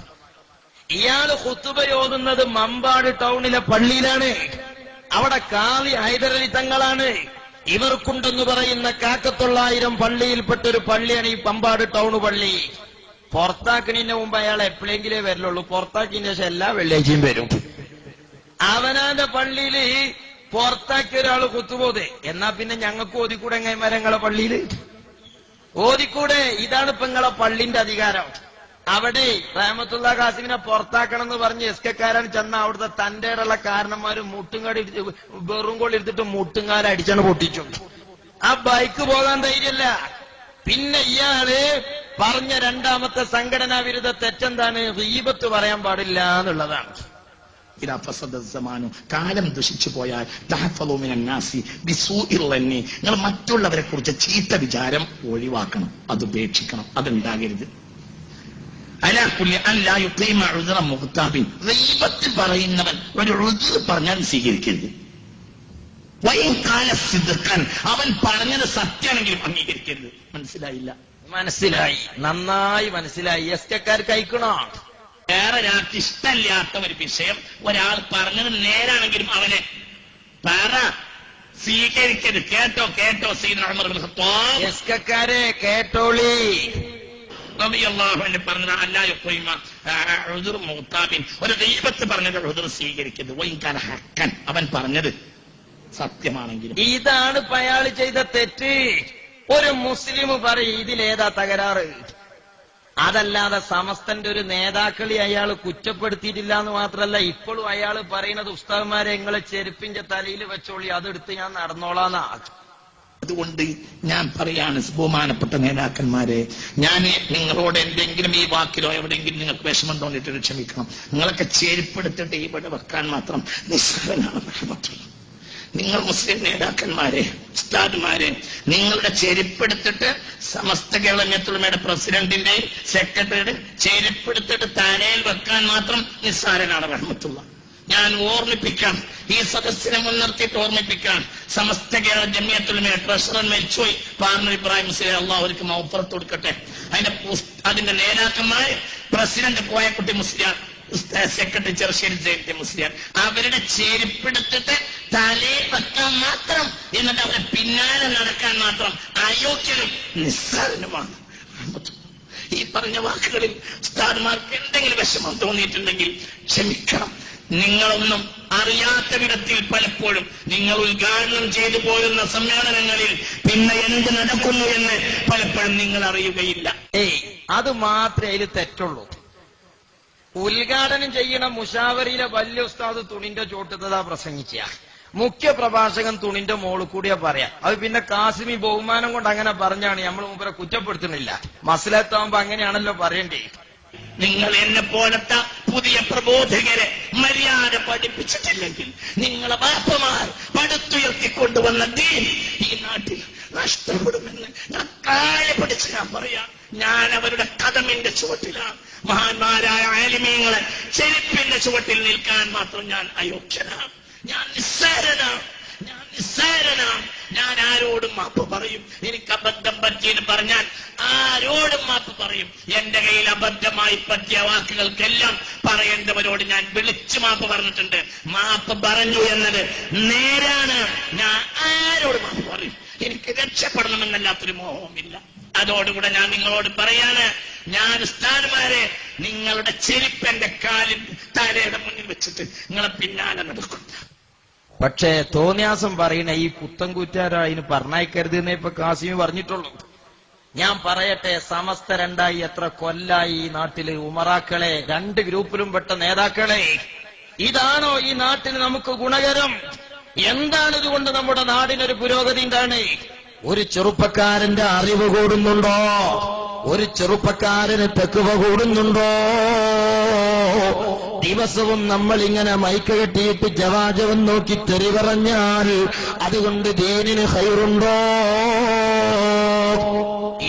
ഇയാള് ഖുതുബയോതുന്നത് മമ്പാട് ടൗണിലെ പള്ളിയിലാണ്. അവിടെ കാളി ഹൈദരലി തങ്ങളാണ്. ഇവർക്കുണ്ടെന്ന് പറയുന്ന കാക്കത്തൊള്ളായിരം പള്ളിയിൽപ്പെട്ടൊരു പള്ളിയാണ് ഈ പമ്പാട് ടൗൺ പള്ളി. പുറത്താക്കണിന്റെ മുമ്പ് അയാൾ എപ്പോഴെങ്കിലേ വരലുള്ളൂ. പുറത്താക്കിയതിന് ശേഷം എല്ലാ വെള്ളിയാഴ്ചയും വരും. അവനാന്റെ പള്ളിയില് പുറത്താക്കിയ ഒരാൾ കുത്തുപോതെ, എന്നാ പിന്നെ ഞങ്ങൾക്ക് ഓതിക്കൂടെ എങ്ങന്മാരെ നിങ്ങളെ പള്ളിയില്? ഓതിക്കൂടെ? ഇതാണ് ഇപ്പൊ നിങ്ങളെ പള്ളിന്റെ അധികാരം. അവിടെ റഹ്മത്തുള്ള ഖാസിമിനെ പുറത്താക്കണം എന്ന് പറഞ്ഞ് എസ്കക്കാരൻ ചെന്ന അവിടുത്തെ തന്റെ ഉള്ള കാരണന്മാര് മുട്ടുംകാടി വെറും കോളി എടുത്തിട്ട് മുട്ടുംകാല അടിച്ചാണ് പൊട്ടിച്ചു. ആ ബൈക്ക് പോകാൻ ധൈര്യല്ല. പിന്നെ ഇയാള് പറഞ്ഞ രണ്ടാമത്തെ സംഘടനാ വിരുദ്ധ തെറ്റെന്താണ്? ഗീബത്ത് പറയാൻ പാടില്ല എന്നുള്ളതാണ്. കാലം ദുഷിച്ചു പോയാൽ നിങ്ങൾ മറ്റുള്ളവരെ കുറിച്ച് ചീത്ത വിചാരം ഒഴിവാക്കണം, അത് ഉപേക്ഷിക്കണം, അതുണ്ടാകരുത്. പറയുന്നവൻ ഒരു ഉദ്ർ പറഞ്ഞാൽ സ്വീകരിക്കരുത്. അവൻ പറഞ്ഞത് സത്യമാണെങ്കിലും അംഗീകരിക്കരുത്. മനസ്സിലായില്ല? മനസ്സിലായി, നന്നായി മനസ്സിലായി. എസ്കക്കാർക്ക് അയക്കണോ? വേറെ ഒരാൾക്ക് ഇഷ്ടമില്ലാത്ത ഒരു വിഷയം ഒരാൾ പറഞ്ഞത് നേരാണെങ്കിലും അവനെ സ്വീകരിക്കരുത്. കേട്ടോ കേട്ടോ എസ്കക്കാരെ കേട്ടോളി. പറഞ്ഞത് ഒരു ദൈവത്ത് പറഞ്ഞത് ഉദ്ർ സ്വീകരിക്കരുത്. ഹക്കൻ അവൻ പറഞ്ഞത് സത്യമാണെങ്കിലും. ഇതാണ് ഇപ്പൊ അയാൾ ചെയ്ത തെറ്റ്. ഒരു മുസ്ലിം പറയും ഇതിലേതാ തകരാറ്? അതല്ലാതെ സമസ്തന്റെ ഒരു നേതാക്കളി അയാൾ കുറ്റപ്പെടുത്തിയിട്ടില്ല എന്ന് മാത്രമല്ല, ഇപ്പോഴും അയാൾ പറയുന്നത് ഉസ്താദ്മാരെ നിങ്ങളെ ചെരുപ്പിന്റെ തലയിൽ വെച്ചോളി, അതെടുത്ത് ഞാൻ നടന്നോളാന്നാ. അതുകൊണ്ട് ഞാൻ പറയാണ്, ബഹുമാനപ്പെട്ട നേതാക്കന്മാരെ, ഞാൻ നിങ്ങളോട് എന്തെങ്കിലും ഈ വാക്കിലോ എവിടെയെങ്കിലും നിങ്ങൾക്ക് വിഷമം തോന്നിയിട്ട് ക്ഷമിക്കണം. നിങ്ങളൊക്കെ ചെരുപ്പെടുത്തിട്ട് ഇവിടെ വെക്കാൻ മാത്രം നിസ്സാരനാണ്. നിങ്ങൾ മുസ്ലിം നേതാക്കന്മാരെ, ഉസ്താദ്മാരെ, നിങ്ങളുടെ ചെരുപ്പെടുത്തിട്ട് സമസ്ത കേരള ജംഇയ്യത്തുൽ പ്രസിഡന്റിന്റെയും സെക്രട്ടറിയുടെ ചെരുപ്പെടുത്തിട്ട് തലയിൽ വെക്കാൻ മാത്രം നിസ്സാരനാണ് റഹ്മത്തുള്ള. ഞാൻ ഓർമ്മിപ്പിക്കാം, ഈ സദസ്സിനെ മുൻനിർത്തിയിട്ട് ഓർമ്മിപ്പിക്കാം. സമസ്ത കേരള ജംഇയ്യത്തുൽ ട്രഷറർ മരിച്ചുപോയി, പാർണൂർ ഇബ്രാഹിം മുസ്ലിം, അള്ളാഹു അവർക്ക് മൗഫറത്ത് കൊടുക്കട്ടെ. അതിന്റെ നേതാക്കന്മാര് പ്രസിഡന്റ് കോയക്കുട്ടി മുസ്ലിയാർ, സെക്രട്ടറി ചെറുശ്ശേരി ജയന്തി മുസ്ലിയാർ, അവരുടെ ചെരുപ്പെടുത്തിട്ട് തലയിൽ വെക്കാൻ മാത്രം, എന്നിട്ട് അവരെ പിന്നാലെ നടക്കാൻ മാത്രം അയോഗ്യനും നിസ്സാരനുമാണ്. ഈ പറഞ്ഞ വാക്കുകളിൽ ഉസ്താദ്മാർക്ക് എന്തെങ്കിലും വിഷമം തോന്നിയിട്ടുണ്ടെങ്കിൽ ക്ഷമിക്കണം. നിങ്ങളൊന്നും അറിയാത്ത വിധത്തിൽ പലപ്പോഴും നിങ്ങൾ ഉദ്ഘാടനം ചെയ്തു പോരുന്ന സമ്മേളനങ്ങളിൽ പിന്നെ എന്ത് നടക്കുന്നു എന്ന് പലപ്പോഴും നിങ്ങൾ അറിയുകയില്ല. അത് മാത്രമേ അതിൽ തെറ്റുള്ളൂ. ഉദ്ഘാടനം ചെയ്യണ മുഷാവറിയിലെ വലിയ ഉസ്താദ് തുണിന്റെ ചോട്ടുന്നതാ പ്രസംഗിച്ച, മുഖ്യ പ്രഭാഷകൻ തുണിന്റെ മോളിൽ കൂടിയാ പറയാം. അത് പിന്നെ കാസിമി ബഹുമാനം കൊണ്ട് അങ്ങനെ പറഞ്ഞാണ്, നമ്മൾ മുമ്പേ കുറ്റപ്പെടുത്തുന്നില്ല. മസ്ലത്താവുമ്പോ അങ്ങനെയാണല്ലോ പറയണ്ടേ. നിങ്ങൾ എന്നെ പോലത്തെ പുതിയ പ്രബോധകരെ മര്യാദ പഠിപ്പിച്ചിട്ടില്ലെങ്കിൽ നിങ്ങളെ ബാപ്പമാർ പടുത്തുയർത്തിക്കൊണ്ടുവന്ന ദീൻ ഈ നാട്ടിൽ നഷ്ടപ്പെടുമെന്ന് ഞാൻ കാലെ പിടിച്ച് ഞാൻ പറയാം. ഞാൻ അവരുടെ കദമിന്റെ ചുവട്ടിലാണ്. മഹാന്മാരായ ആലിമീങ്ങളെ ചെരുപ്പിന്റെ ചുവട്ടിൽ നിൽക്കാൻ മാത്രം ഞാൻ അയോഗ്യനാണ്. ഞാൻ നിസ്സാരനാണ്. ഞാൻ ആരോടും മാപ്പ് പറയും. എനിക്ക് അബദ്ധം പറ്റിയെന്ന് പറഞ്ഞാൽ ആരോടും മാപ്പ് പറയും. എന്റെ കയ്യിൽ അബദ്ധമായി പറ്റിയ വാക്കുകൾക്കെല്ലാം പറയേണ്ടവരോട് ഞാൻ വിളിച്ചു മാപ്പ് പറഞ്ഞിട്ടുണ്ട്. മാപ്പ് പറഞ്ഞു എന്നത് നേരാണ്. ഞാൻ ആരോട് മാപ്പ് പറയും. എനിക്ക് രക്ഷപ്പെടണമെന്നല്ലാത്തൊരു മോഹവുമില്ല. അതോടുകൂടെ ഞാൻ നിങ്ങളോട് പറയാണ്, ഞാൻ ഉസ്താദ്മാരെ, നിങ്ങളുടെ ചെരുപ്പന്റെ കാലിൽ തലയുടെ മുന്നിൽ വെച്ചിട്ട് നിങ്ങളെ പിന്നാലെ നടക്കും. പക്ഷേ തോന്നിയാസം പറയുന്ന ഈ പുത്തൻകൂറ്റാരോ അതിന് പറഞ്ഞയക്കരുത് എന്നേ ഇപ്പൊ കാസിമി പറഞ്ഞിട്ടുള്ളൂ. ഞാൻ പറയട്ടെ, സമസ്ത രണ്ടായി എത്ര കൊല്ലായി ഈ നാട്ടില്? ഉമറാക്കളെ, രണ്ട് ഗ്രൂപ്പിലും പെട്ട നേതാക്കളെ, ഇതാണോ ഈ നാട്ടിന് നമുക്ക് ഗുണകരം? എന്താണ് ഇതുകൊണ്ട് നമ്മുടെ നാടിനൊരു പുരോഗതി എന്താണ്? ഒരു ചെറുപ്പക്കാരന്റെ അറിവ് കൂടുന്നുണ്ടോ? ഒരു ചെറുപ്പക്കാരന് തെക്കുവ കൂടുന്നുണ്ടോ? ദിവസവും നമ്മൾ ഇങ്ങനെ മൈക്ക് കെട്ടിയിട്ട് ജവാജവൻ നോക്കി തെറി പറഞ്ഞാൽ അതുകൊണ്ട് ദീനിന് ഖൈറുണ്ടോ?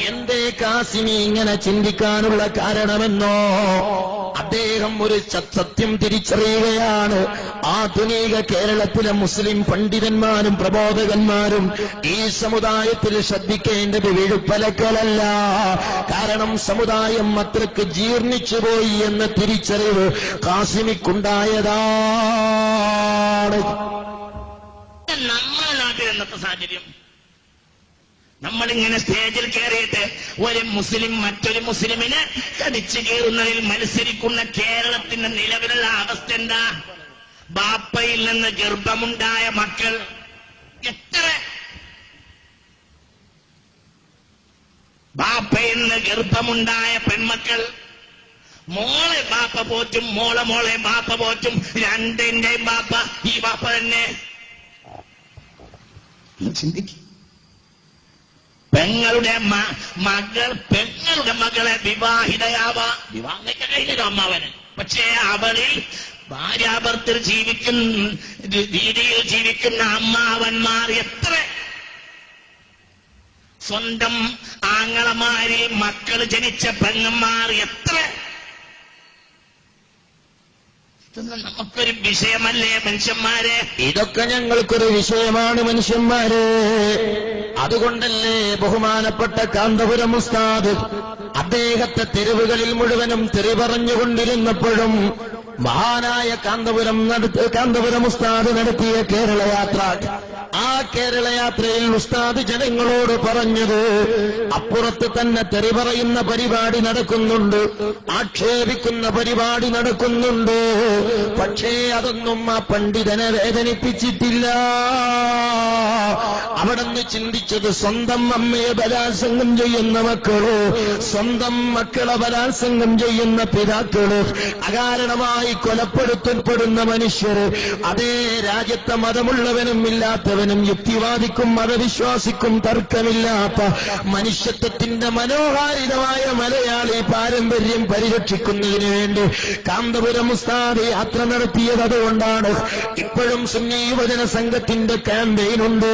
എന്തേ കാസിമി ഇങ്ങനെ ചിന്തിക്കാനുള്ള കാരണമെന്നോ? അദ്ദേഹം ഒരു സത്യം തിരിച്ചറിയുകയാണ്. ആധുനിക കേരളത്തിലെ മുസ്ലിം പണ്ഡിതന്മാരും പ്രബോധകന്മാരും ഈ സമുദായത്തിൽ ശ്രദ്ധിക്കേണ്ടത് വിഴുപ്പലക്കലല്ല. കാരണം സമുദായം അത്രക്ക് ജീർണിച്ചുപോയി എന്ന തിരിച്ചറിവ് കാസിമിക്കുണ്ടായതാണ്. നമ്മുടെ നാട്ടിൽ എന്നത്തെ സാഹചര്യം, നമ്മളിങ്ങനെ സ്റ്റേജിൽ കയറിയിട്ട് ഒരു മുസ്ലിം മറ്റൊരു മുസ്ലിമിനെ കടിച്ചു കീറുന്നതിൽ മത്സരിക്കുന്ന കേരളത്തിന്റെ നിലവിലുള്ള അവസ്ഥ എന്താ? ബാപ്പയിൽ നിന്ന് ഗർഭമുണ്ടായ മക്കൾ എത്ര? ബാപ്പയിൽ നിന്ന് ഗർഭമുണ്ടായ പെൺമക്കൾ മോളെ ബാപ്പ പോറ്റും, മോളെ ബാപ്പ പോറ്റും, രണ്ടിന്റെയും ബാപ്പ ഈ ബാപ്പ തന്നെ. ചിന്തിക്കും. പെങ്ങളുടെ മകളെ വിവാഹം കഴിഞ്ഞല്ലോ അമ്മാവന്. പക്ഷേ അവളിൽ ഭാര്യാഭർത്തർ രീതിയിൽ ജീവിക്കുന്ന അമ്മാവന്മാർ എത്ര, സ്വന്തം ആങ്ങളമാരിൽ മക്കൾ ജനിച്ച പെങ്ങന്മാർ എത്ര. ഇതൊന്നും നമുക്കൊരു വിഷയമല്ലേ മനുഷ്യന്മാരെ? ഇതൊക്കെ ഞങ്ങൾക്കൊരു വിഷയമാണ് മനുഷ്യന്മാരെ. അതുകൊണ്ടല്ലേ ബഹുമാനപ്പെട്ട കാന്തപുരം ഉസ്താദ് അദ്ദേഹത്തെ തെരുവുകളിൽ മുഴുവനും തെറി പറഞ്ഞുകൊണ്ടിരുന്നപ്പോഴും മഹാനായ കാന്തപുരം ഉസ്താദ് നടത്തിയ കേരളയാത്ര, ആ കേരളയാത്രയിൽ ഉസ്താദ് ജനങ്ങളോട് പറഞ്ഞത്, അപ്പുറത്ത് തന്നെ തെറി പറയുന്ന പരിപാടി നടക്കുന്നുണ്ട്, ആക്ഷേപിക്കുന്ന പരിപാടി നടക്കുന്നുണ്ട്, പക്ഷേ അതൊന്നും ആ പണ്ഡിതനെ വേദനിപ്പിച്ചിട്ടില്ല. അവിടുന്ന് ചിന്തിച്ചത് സ്വന്തം അമ്മയെ ബലാത്സംഗം ചെയ്യുന്ന മക്കള്, സ്വന്തം മക്കളെ ബലാത്സംഗം ചെയ്യുന്ന പിതാക്കള്, അകാരണമായി കൊലപ്പെടുത്തപ്പെടുന്ന മനുഷ്യര്, അതേ രാജ്യത്തെ മതമുള്ളവനും ഇല്ലാത്തവനും യുക്തിവാദിക്കും മതവിശ്വാസിക്കും തർക്കമില്ലാത്ത മനുഷ്യത്വത്തിന്റെ മനോഹാരിതമായ മലയാളി പാരമ്പര്യം പരിരക്ഷിക്കുന്നതിന് വേണ്ടി കാന്തപുരം ഉസ്താദ് യാത്ര നടത്തിയത്. അതുകൊണ്ടാണ് ഇപ്പോഴും സുന്നി യുവജന സംഘത്തിന്റെ ക്യാമ്പയിനുണ്ട്,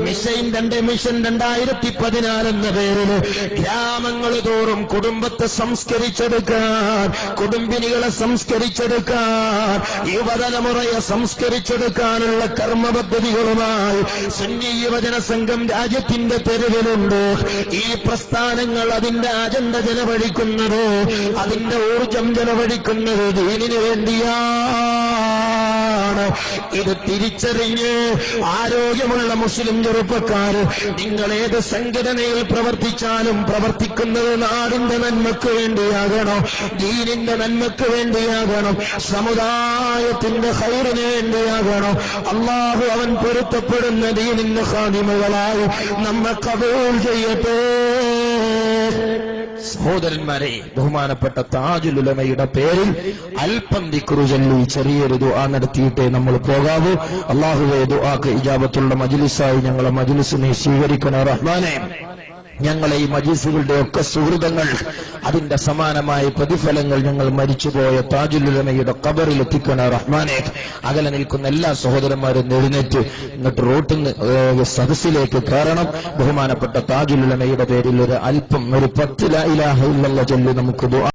മിഷൻ 2014 എന്ന പേരിൽ ഗ്രാമങ്ങൾ തോറും കുടുംബത്തെ സംസ്കരിച്ചെടുക്കാൻ, കുടുംബിനികളെ സംസ്കരിച്ചെടുക്കാൻ, യുവതലമുറയെ സംസ്കരിച്ചെടുക്കാനുള്ള കർമ്മ പദ്ധതികളുമായി സുന്നി യുവജന സംഘം രാജ്യത്തിന്റെ തെരുവിലുണ്ട്. ഈ പ്രസ്ഥാനങ്ങൾ അതിന്റെ അജണ്ട ചെലവഴിക്കുന്നത്, അതിന്റെ ഊർജം ചെലവഴിക്കുന്നത് ദീനിനു വേണ്ടിയാണ്. ഇത് തിരിച്ചറിഞ്ഞ് ആരോഗ്യമുള്ള മുസ്ലിം ചെറുപ്പക്കാർ, നിങ്ങൾ ഏത് സംഘടനയിൽ പ്രവർത്തിച്ചാലും പ്രവർത്തിക്കുന്നത് നാടിന്റെ നന്മയ്ക്ക് വേണ്ടിയാകണം, ദീനിന്റെ നന്മയ്ക്ക് വേണ്ടിയാകണം, സമുദായത്തിന്റെ ഖൈറിന് വേണ്ടിയാകണം. അല്ലാഹു അവൻ പൊരുത്തപ്പെടുന്ന ദീനിന്റെ ഖാദിമകളായി നമ്മെ ഖബൂൽ ചെയ്യട്ടെ. സഹോദരന്മാരെ, ബഹുമാനപ്പെട്ട താജുൽ ഉലമയുടെ പേരിൽ അല്പം ദിക്റ് ചൊല്ലി ചെറിയൊരു ദുആ നടത്തിയിട്ടേ നമ്മൾ പോകാവൂ. അല്ലാഹുവേ, ദുആക്ക് ഇജാബത്തുള്ള മജ്ലിസായി ഞങ്ങളെ മജ്ലിസിനെ സ്വീകരിക്കണേ റഹ്മാനെ. ഞങ്ങളെ ഈ മജ്ലിസുകളുടെ ഒക്കെ സുഹൃതങ്ങൾ, അതിന്റെ സമാനമായ പ്രതിഫലങ്ങൾ ഞങ്ങൾ മരിച്ചുപോയ താജുൽ ഉലമയുടെ ഖബറിൽ എത്തിക്കണേ റഹ്മാനെ. അകലെ നിൽക്കുന്ന എല്ലാ സഹോദരന്മാരും എഴുന്നേറ്റ് ഇങ്ങോട്ട് റോട്ടിൽ സദസ്സിലേക്ക് കയറണം. ബഹുമാനപ്പെട്ട താജുൽ ഉലമയുടെ പേരിൽ ഒരു 10 ലാ ഇലാഹ ഇല്ലല്ലാഹ് ചൊല്ലി നമുക്ക് ദുആ